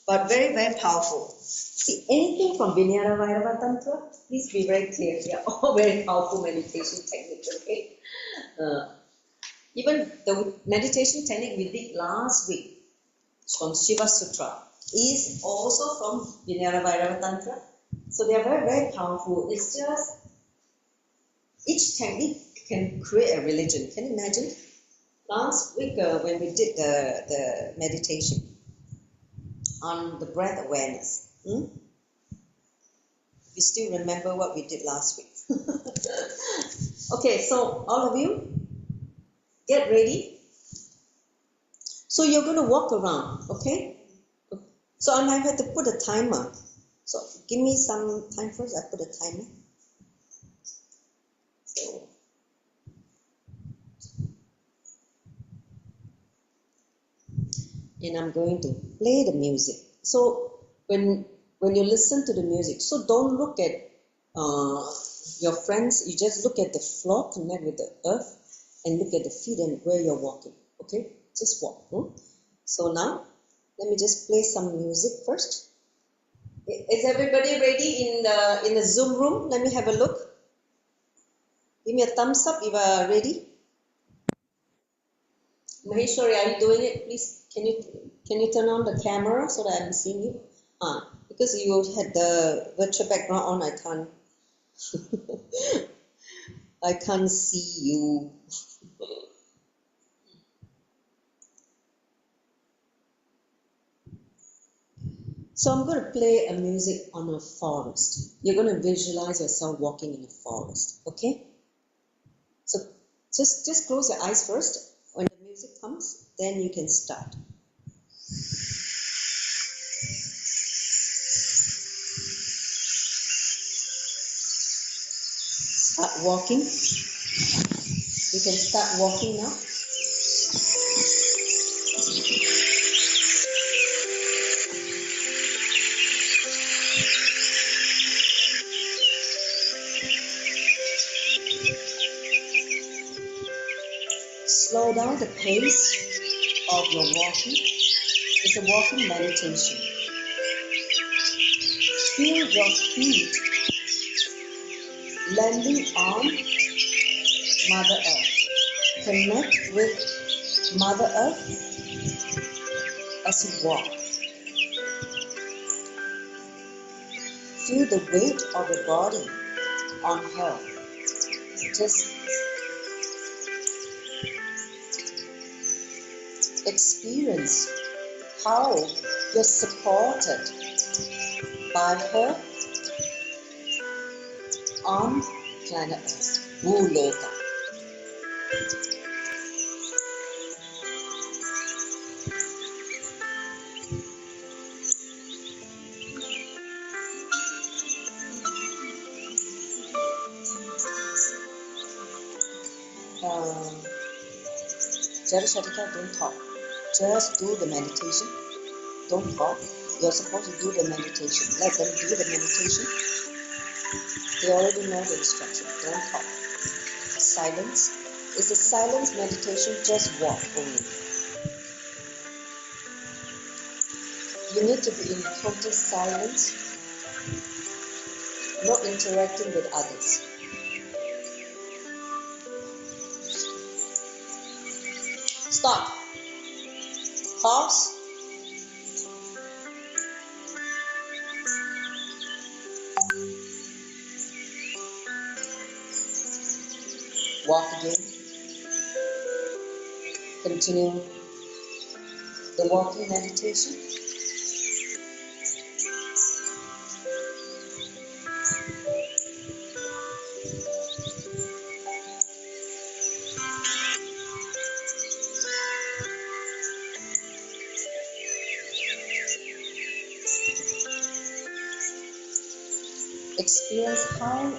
but very, very powerful. See, anything from Vinayavairava Tantra, please be very clear. They are all very powerful meditation techniques, okay? Even the meditation technique we did last week, from Shiva Sutra, is also from Vinaya Bhairava Tantra. So they are very, very powerful. It's just each technique can create a religion. Can you imagine? Last week when we did the meditation on the breath awareness, you still remember what we did last week? Okay, so all of you, get ready. So you're going to walk around, okay? So I might have to put a timer. So give me some time first. I put a timer. So, and I'm going to play the music. So when you listen to the music, so don't look at your friends. You just look at the floor, connect with the earth, and look at the feet and where you're walking. Okay, just walk. So now, let me just play some music first. Is everybody ready in the Zoom room? Let me have a look. Give me a thumbs up if you are ready. Maheshwari, are you doing it? Please, can you turn on the camera so that I'm seeing you? Because you had the virtual background on, I can't. I can't see you. So I'm going to play a music on a forest. You're going to visualize yourself walking in a forest, okay? So just close your eyes first. When the music comes, then you can start. Start walking. You can start walking now. Slow down the pace of your walking. It's a walking meditation. Feel your feet landing on Mother Earth. Connect with Mother Earth as you walk. Feel the weight of your body on her. Just experience how you're supported by her on planet Earth, Bhuloka. Jarashatika, don't talk. Just do the meditation. Don't talk. You're supposed to do the meditation. Let them do the meditation. They already know the instruction. Don't talk. Silence. It's a silence meditation. Just walk only. You need to be in total silence, not interacting with others. Stop. Pause. Walk again. Continue the walking meditation. Experience how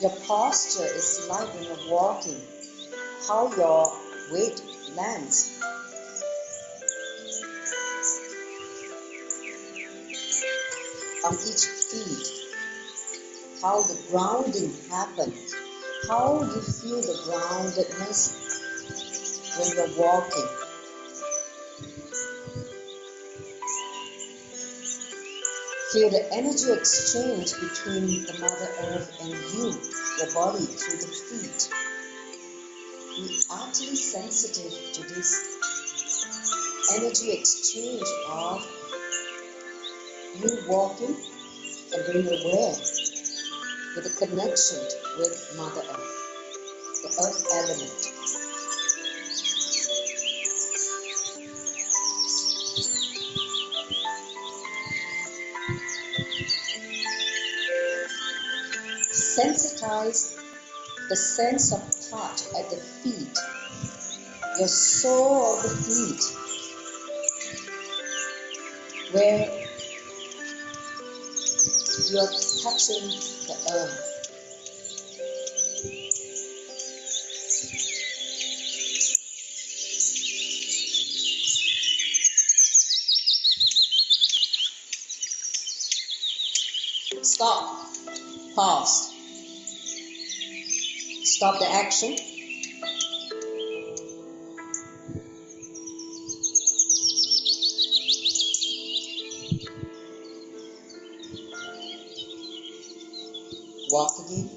your posture is like when you're walking, how your weight lands. On each feet, how the grounding happens, how you feel the groundedness when you're walking. Feel the energy exchange between the Mother Earth and you, your body through the feet. Be utterly sensitive to this energy exchange of you walking and being aware with a connection with Mother Earth, the Earth element. Sensitize the sense of touch at the feet, your sole of the feet, where you are touching the earth. Stop, pause, stop the action. Walk again.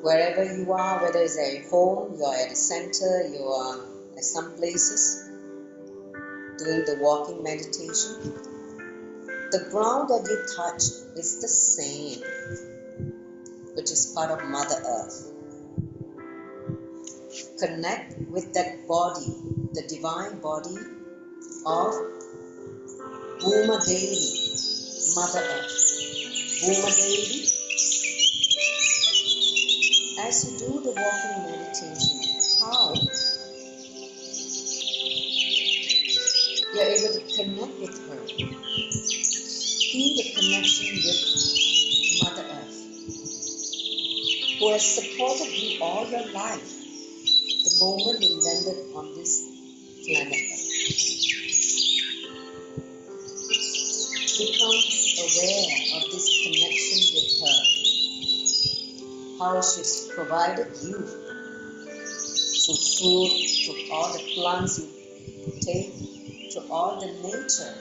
Wherever you are, whether it's at home, you're at the center, you are at some places doing the walking meditation, the ground that you touch is the same, which is part of Mother Earth. Connect with that body, the divine body of Bhuma Devi, Mother Earth. Bhuma Devi, as you do the walking meditation, how you're able to connect with her. Feel the connection with Mother Earth, who has supported you all your life, the moment you landed on this planet Earth. Become aware of this connection with her, how she's provided you through food, through all the plants you take, through all the nature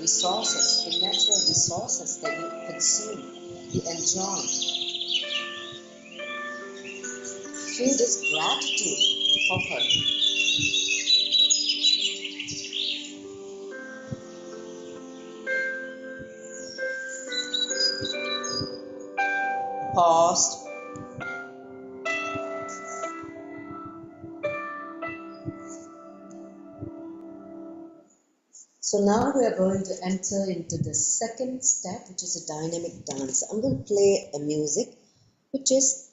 resources, the natural resources that you consume, you enjoy. Feel this gratitude for her. Pause. So now we are going to enter into the second step, which is a dynamic dance. I'm going to play a music, which is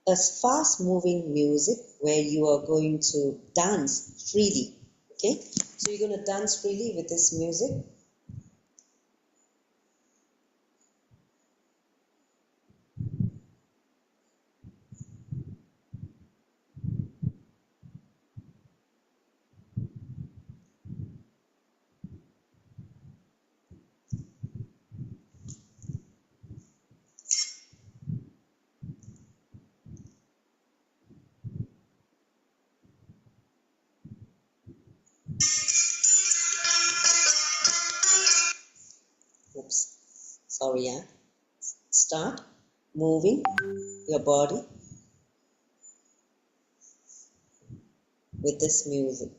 a fast-moving music where you are going to dance freely. Okay? So you're going to dance freely with this music. Oops. Sorry, yeah. Start moving your body with this music.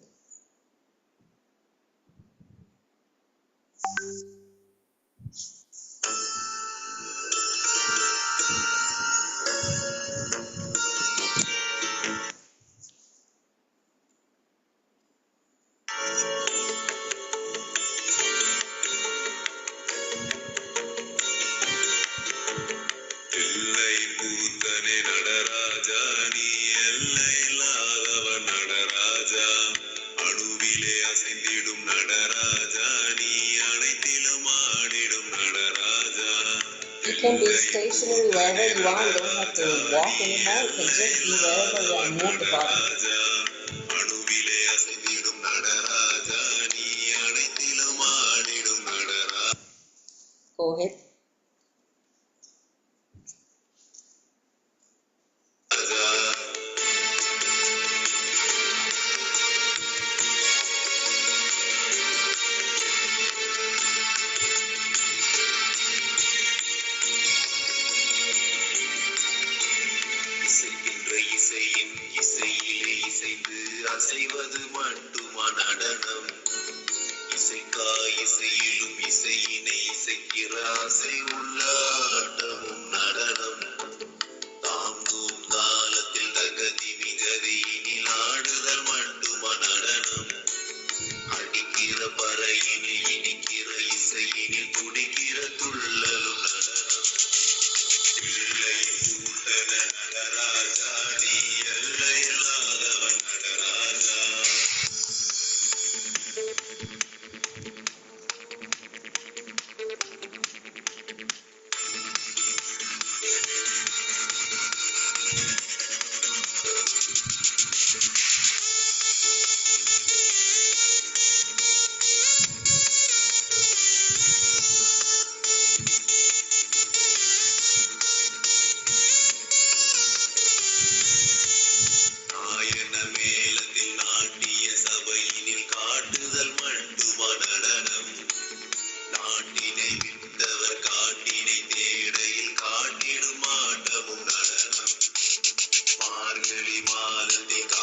You can be stationary wherever you are. You don't have to walk anymore. You can just be wherever you are and move the body. Go ahead. அசைவது மட்டுமா நடனம் இசைக்காய் இசையிலும் இசையினை இசைக்கிற ஆசை உள்ளாட்டமும் நடனம் தாங்கும் காலத்தில் தகதி மிகதியினில் ஆடுதல் மட்டுமா நடனம் அடிக்கிற பறையினில் இனிக்கிற இசையினில் துடிக்கிற துள்ளலும் நடனம் பிள்ளை கூட்டன நடராஜா நீ எல்லையில்லாதவன் Nataraja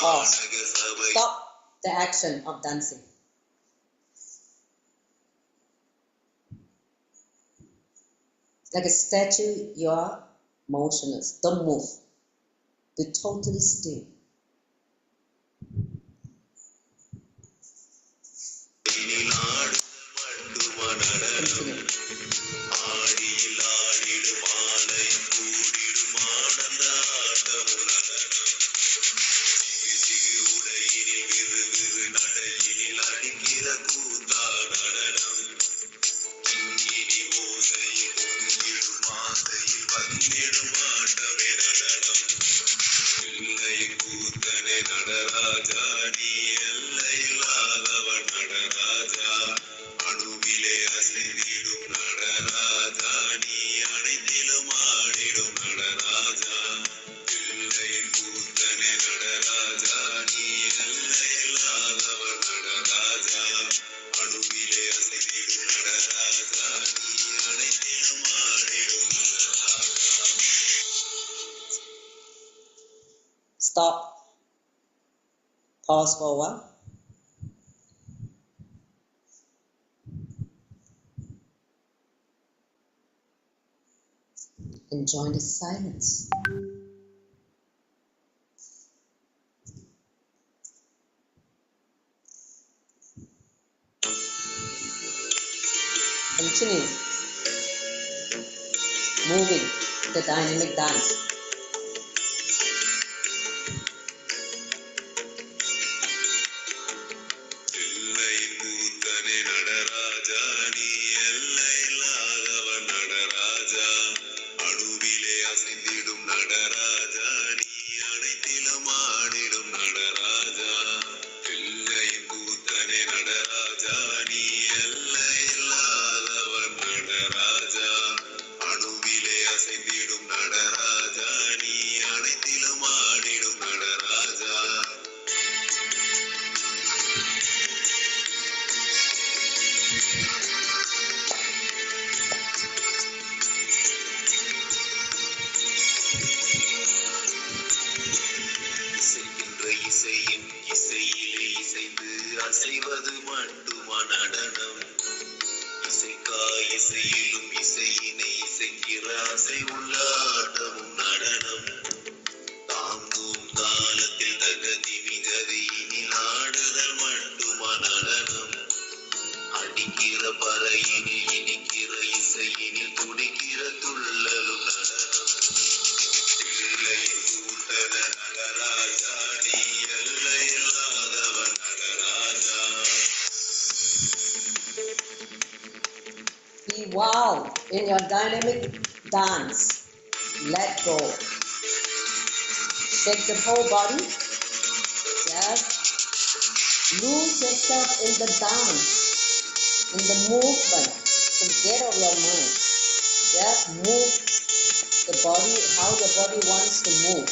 Pause. Stop the action of dancing. Like a statue, you are motionless. Don't move. Be totally still. Continue. Stop. Pause for a while. Enjoy the silence. Continue moving the dynamic dance. Nataraja ஆசை உள்ளாட்டமும் நடனம் தாங்கும் காலத்தில் தகதி மிகதியினில் ஆடுதல் மட்டுமா நடனம் அடிக்கிற பறையினில் இனிக்கிற இசையினில் துடிக்கிற துள்ளலும் நடனம் பிள்ளையின் கூட்டத நடராஜா நீ எல்லையில்லாதவன் Nataraja. Be wild in your dynamic dance. Let go. Take the whole body. Just lose yourself in the dance, in the movement. Forget of your mind. Just move the body how the body wants to move.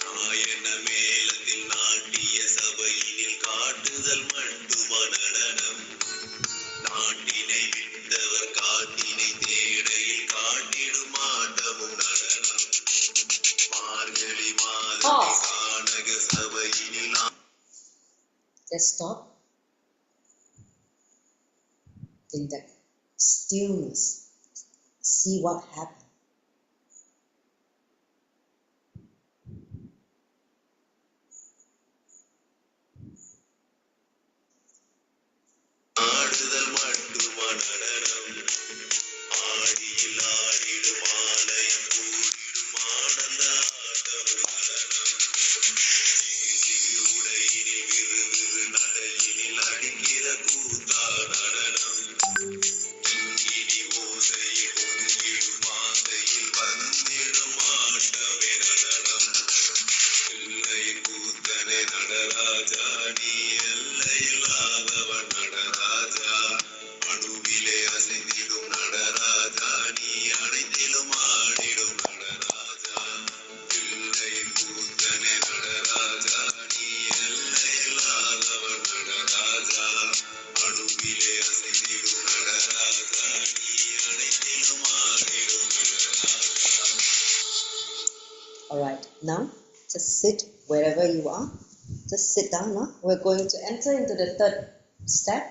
நாயன மேளத்தில் நாட்டிய சபையினில் காட்டுதல் மட்டுமா நடனம் நாட்டினை விட்டவர் காட்டினை தேடையில் காட்டிடும் ஆட்டமும் நடனம் மார்கழி மாதத்தில் கானக சபையினில் Just stop in that stillness. See what happens. ஆடுதல் மட்டுமா நடனம் ஆடியில் ஆடிடும் ஆலயம் கூடிடும் ஆனந்த ஆட்டமும் நடனம் சிறு உடையினில் விறு நடையினில் அடிக்கிற கூத்தா நடனம் இங்கினி ஓசையில் பொங்கிடும் ஆசையில் வந்திடும் ஆட்டமே நடனம் எல்லையின் கூத்தனே நடராஜா நீ எல்லையில்லாதவன் நடராஜா அணுவிலே அசைந்திடும் நடராஜா நீ அனைத்திலும் ஆடிடும் நடராஜா எல்லையின் கூத்தனே நடராஜா நீ எல்லையில்லாதவன் நடராஜா அணுவிலே அசைந்திடும் நடராஜா நீ அனைத்திலும் ஆடிடும் Nataraja. Alright, now just sit wherever you are. Just sit down now. We're going to enter into the third step,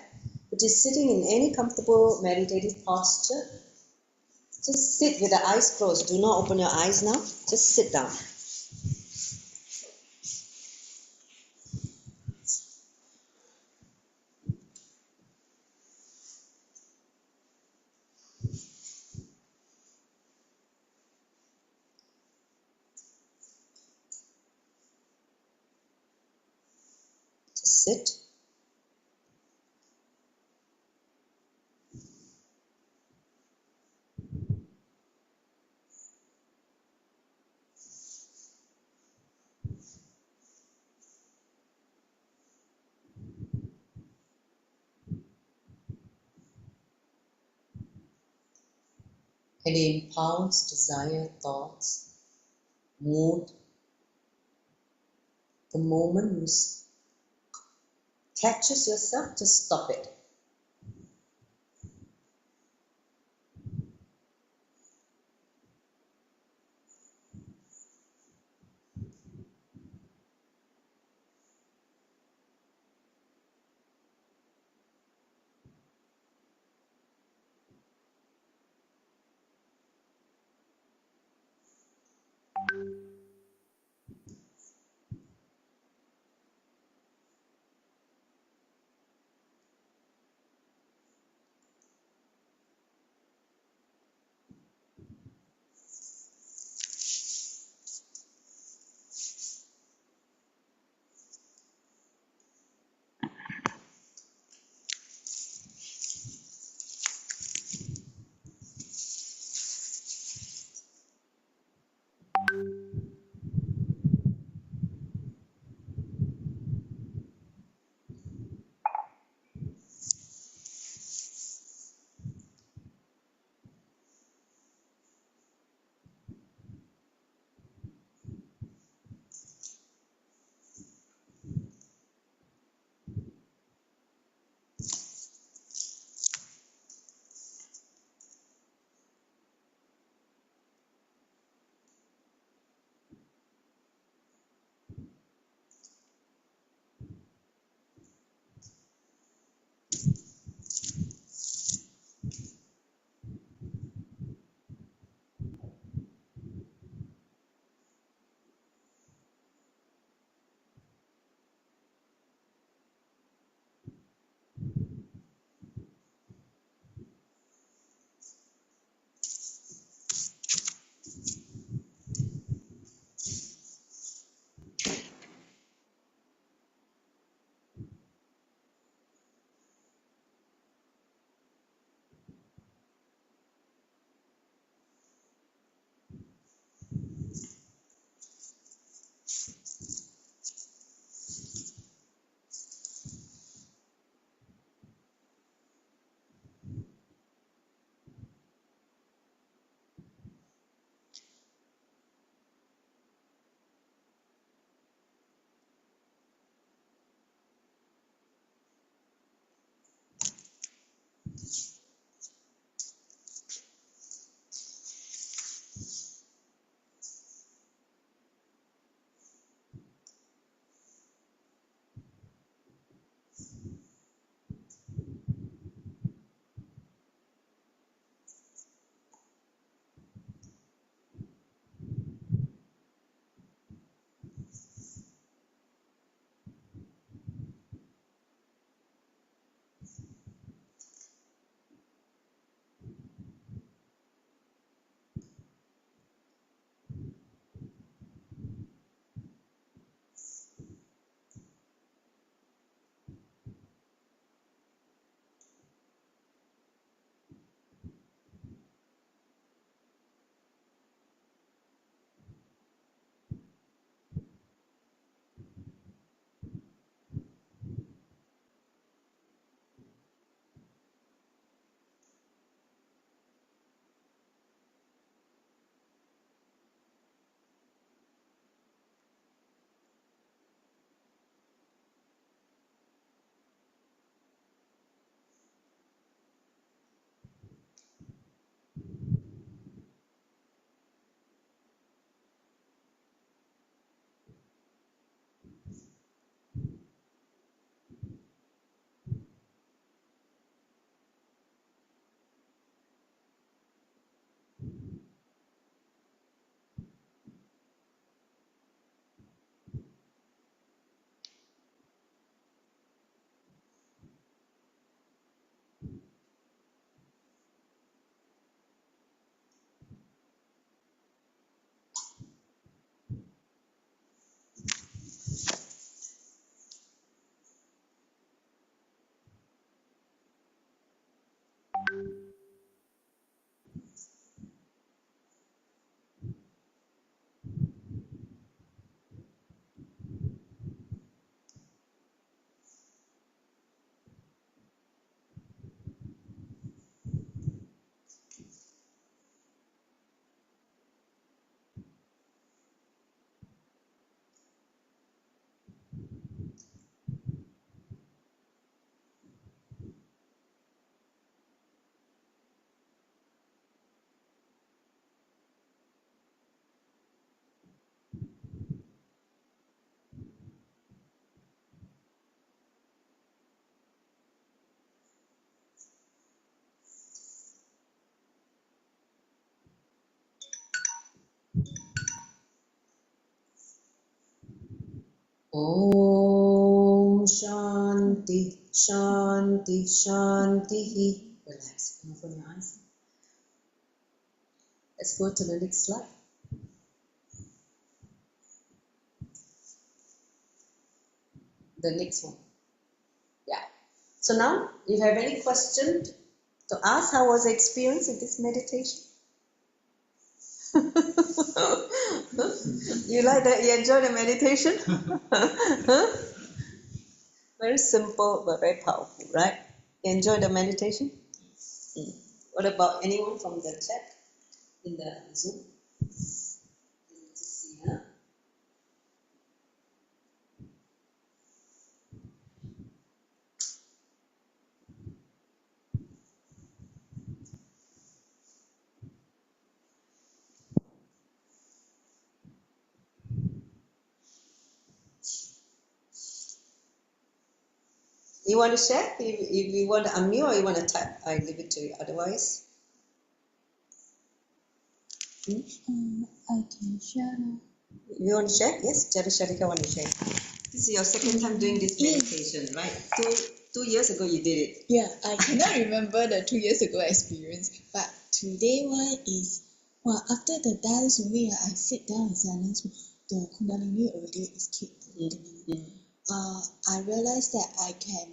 which is sitting in any comfortable meditative posture. Just sit with the eyes closed. Do not open your eyes now. Just sit down. Just sit. Any impulse, desire, thoughts, mood, the moment you catches yourself, just stop it. Om Shanti, Shanti, Shanti. Relax, open your eyes. Let's go to the next slide. The next one. Yeah. So now, if you have any question to ask, how was the experience in this meditation? You like that? You enjoy the meditation? Very simple but very powerful, right? You enjoy the meditation? What about anyone from the chat in the Zoom? Let's see, huh? You want to share? If you want to unmute or you want to type, I leave it to you. Otherwise, I can share now. you want to share? Yes, Sharika want to share. This is your second time doing this meditation, right? Two years ago you did it. Yeah, I cannot remember the 2 years ago experience, but today one is, well, after the dance only, I sit down in silence, the Kundalini already is kicked. I realized that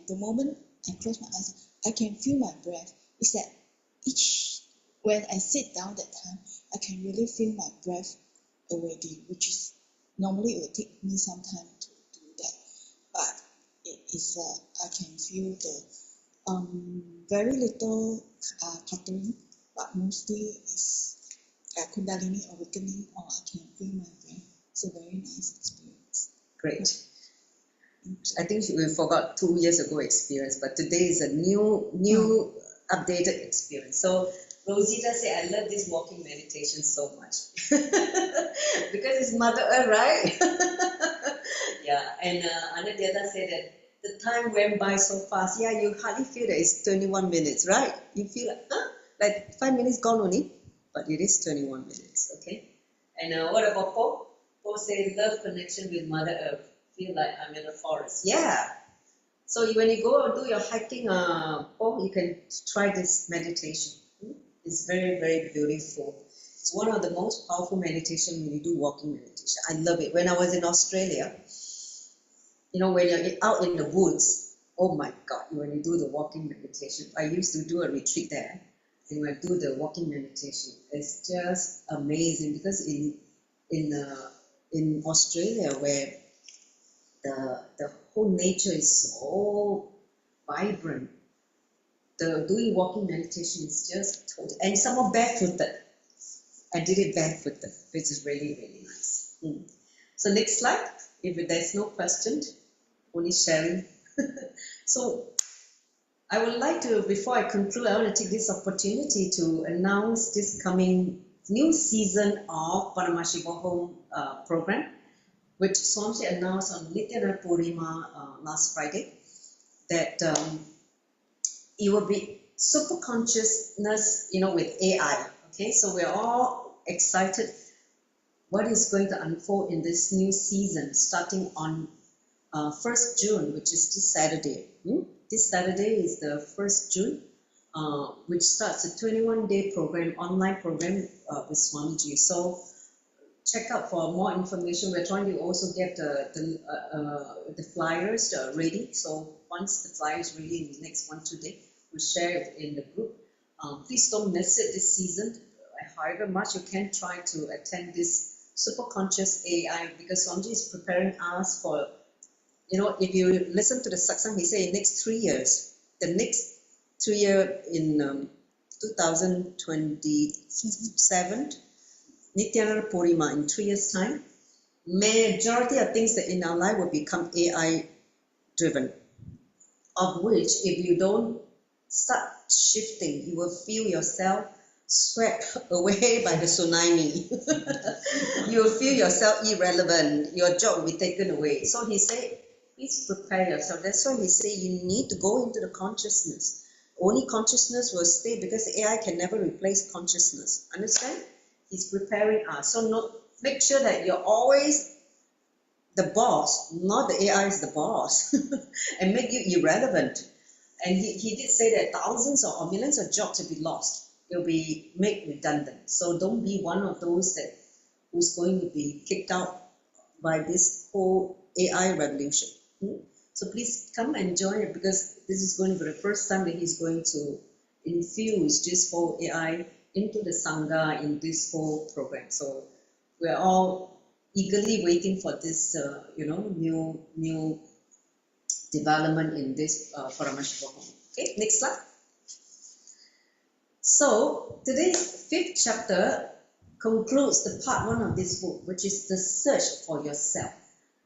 the moment I close my eyes, I can feel my breath. It's that when I sit down that time, I can really feel my breath already, which is, normally it will take me some time to do that. But I can feel the very little cluttering, but mostly is Kundalini awakening, or I can feel my breath. It's a very nice experience. Great. I think we forgot 2 years ago experience, but today is a new updated experience. So Rosita said, I love this walking meditation so much. Because it's Mother Earth, right? Yeah, and Anadyata said that the time went by so fast. Yeah, you hardly feel that it's 21 minutes, right? You feel like 5 minutes gone only, but it is 21 minutes, okay? And what about Paul? Paul said, love connection with Mother Earth. Feel like I'm in a forest. Yeah. So when you go and do your hiking, you can try this meditation. It's very, very beautiful. It's one of the most powerful meditation when you do walking meditation. I love it. When I was in Australia, when you're out in the woods, oh my God, when you do the walking meditation, I used to do a retreat there. And when I do the walking meditation, it's just amazing because in Australia where the whole nature is so vibrant. Doing walking meditation is just total, and some are barefooted. I did it barefooted, which is really, really nice. So next slide, if there's no question, only sharing. So I would like to, before I conclude, I want to take this opportunity to announce this coming new season of Paramashivam Home program, which Swamiji announced on Nithyananda Paramashivam last Friday, that it will be super consciousness, with AI. Okay, so we're all excited what is going to unfold in this new season, starting on 1st June, which is this Saturday. This Saturday is the 1st June, which starts a 21-day program, online program with Swamiji. So check out for more information. We're trying to also get the flyers ready. So once the flyer is ready in the next 1-2 days, we'll share it in the group. Please don't miss it this season. However much you can, try to attend this super conscious AI, because Swamiji is preparing us for, if you listen to the satsang, he said in next 3 years, the next 3 year in 2027, Nithyananda Paramashivam, in 3 years' time, majority of things that in our life will become AI driven, of which if you don't start shifting, you will feel yourself swept away by the tsunami. You will feel yourself irrelevant, your job will be taken away. So he said, please prepare yourself. That's why he said you need to go into the consciousness. Only consciousness will stay, because AI can never replace consciousness. Understand? He's preparing us. So make sure that you're always the boss, not the AI is the boss, and make you irrelevant. And he did say that thousands or millions of jobs will be lost. They'll be made redundant. So don't be one of those that who's going to be kicked out by this whole AI revolution. So please come and join it, because this is going to be the first time that he's going to infuse this whole AI into the Sangha in this whole program. So we're all eagerly waiting for this, new development in this Paramashivam. Okay, next slide. So today's 5th chapter concludes the part 1 of this book, which is the search for yourself.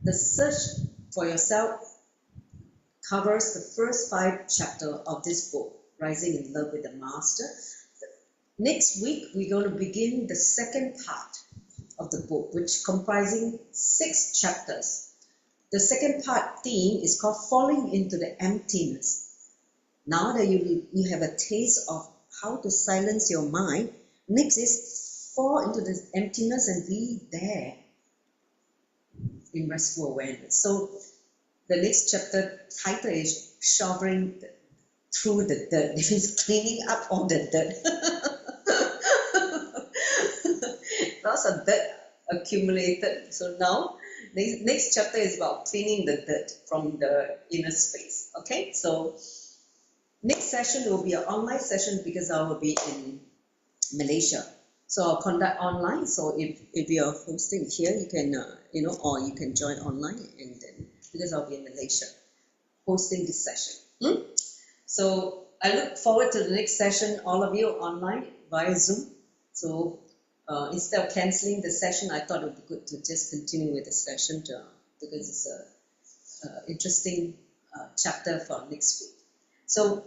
The search for yourself covers the first 5 chapters of this book, Rising in Love with the Master. Next week, we're going to begin the second part of the book, which comprising 6 chapters. The second part theme is called Falling into the Emptiness. Now that you have a taste of how to silence your mind, next is fall into the emptiness and be there in restful awareness. So the next chapter title is Shoveling Through the Dirt. It means cleaning up all the dirt. Lots of dirt accumulated. So now next chapter is about cleaning the dirt from the inner space. Okay, so next session will be an online session, because I will be in Malaysia. So I'll conduct online. So if you are hosting here, you can or you can join online, and then because I'll be in Malaysia hosting this session. So I look forward to the next session, all of you online via Zoom. So instead of cancelling the session, I thought it would be good to just continue with the session because it's a interesting chapter for next week. So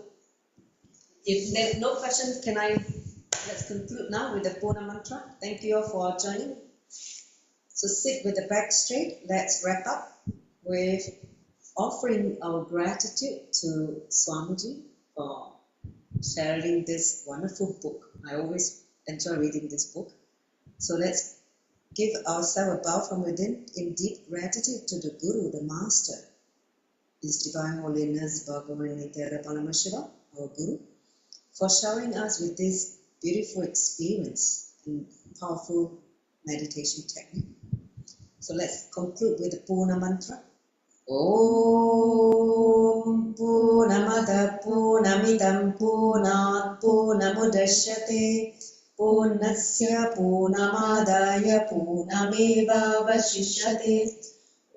if there's no questions, let's conclude now with the Puna mantra. Thank you all for joining. So sit with the back straight. Let's wrap up with offering our gratitude to Swamiji for sharing this wonderful book. I always enjoy reading this book. So let's give ourselves a bow from within in deep gratitude to the Guru, the Master, His Divine Holiness Bhagavan Nithyananda Paramashivam, our Guru, for showering us with this beautiful experience and powerful meditation technique. So let's conclude with the Puna mantra. Om Purnamada Purnamidam Purnat Purnamudashyate Purnasya Purnamadaya Purnameva Vashishyate.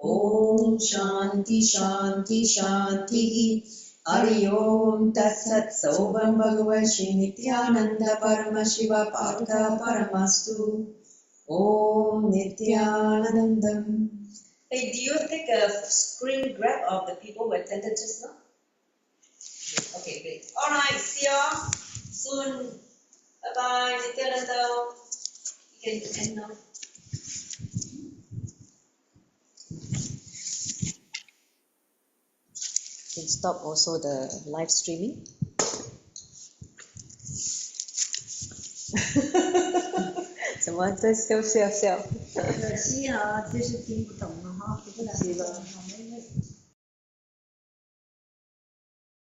Om Shanti Shanti Shanti. Hari Om Tatsat Sobham Bhagavan Nithyananda Paramashiva Parka Paramastu. Om Nithyanandam. Hey, do you take a screen grab of the people who attended just now? Okay, great. All right, see y'all soon. Bye-bye, Nithyananda. You can end now. You can stop also the live streaming. 怎么在笑？可惜啊，就是听不懂了哈，对不起了。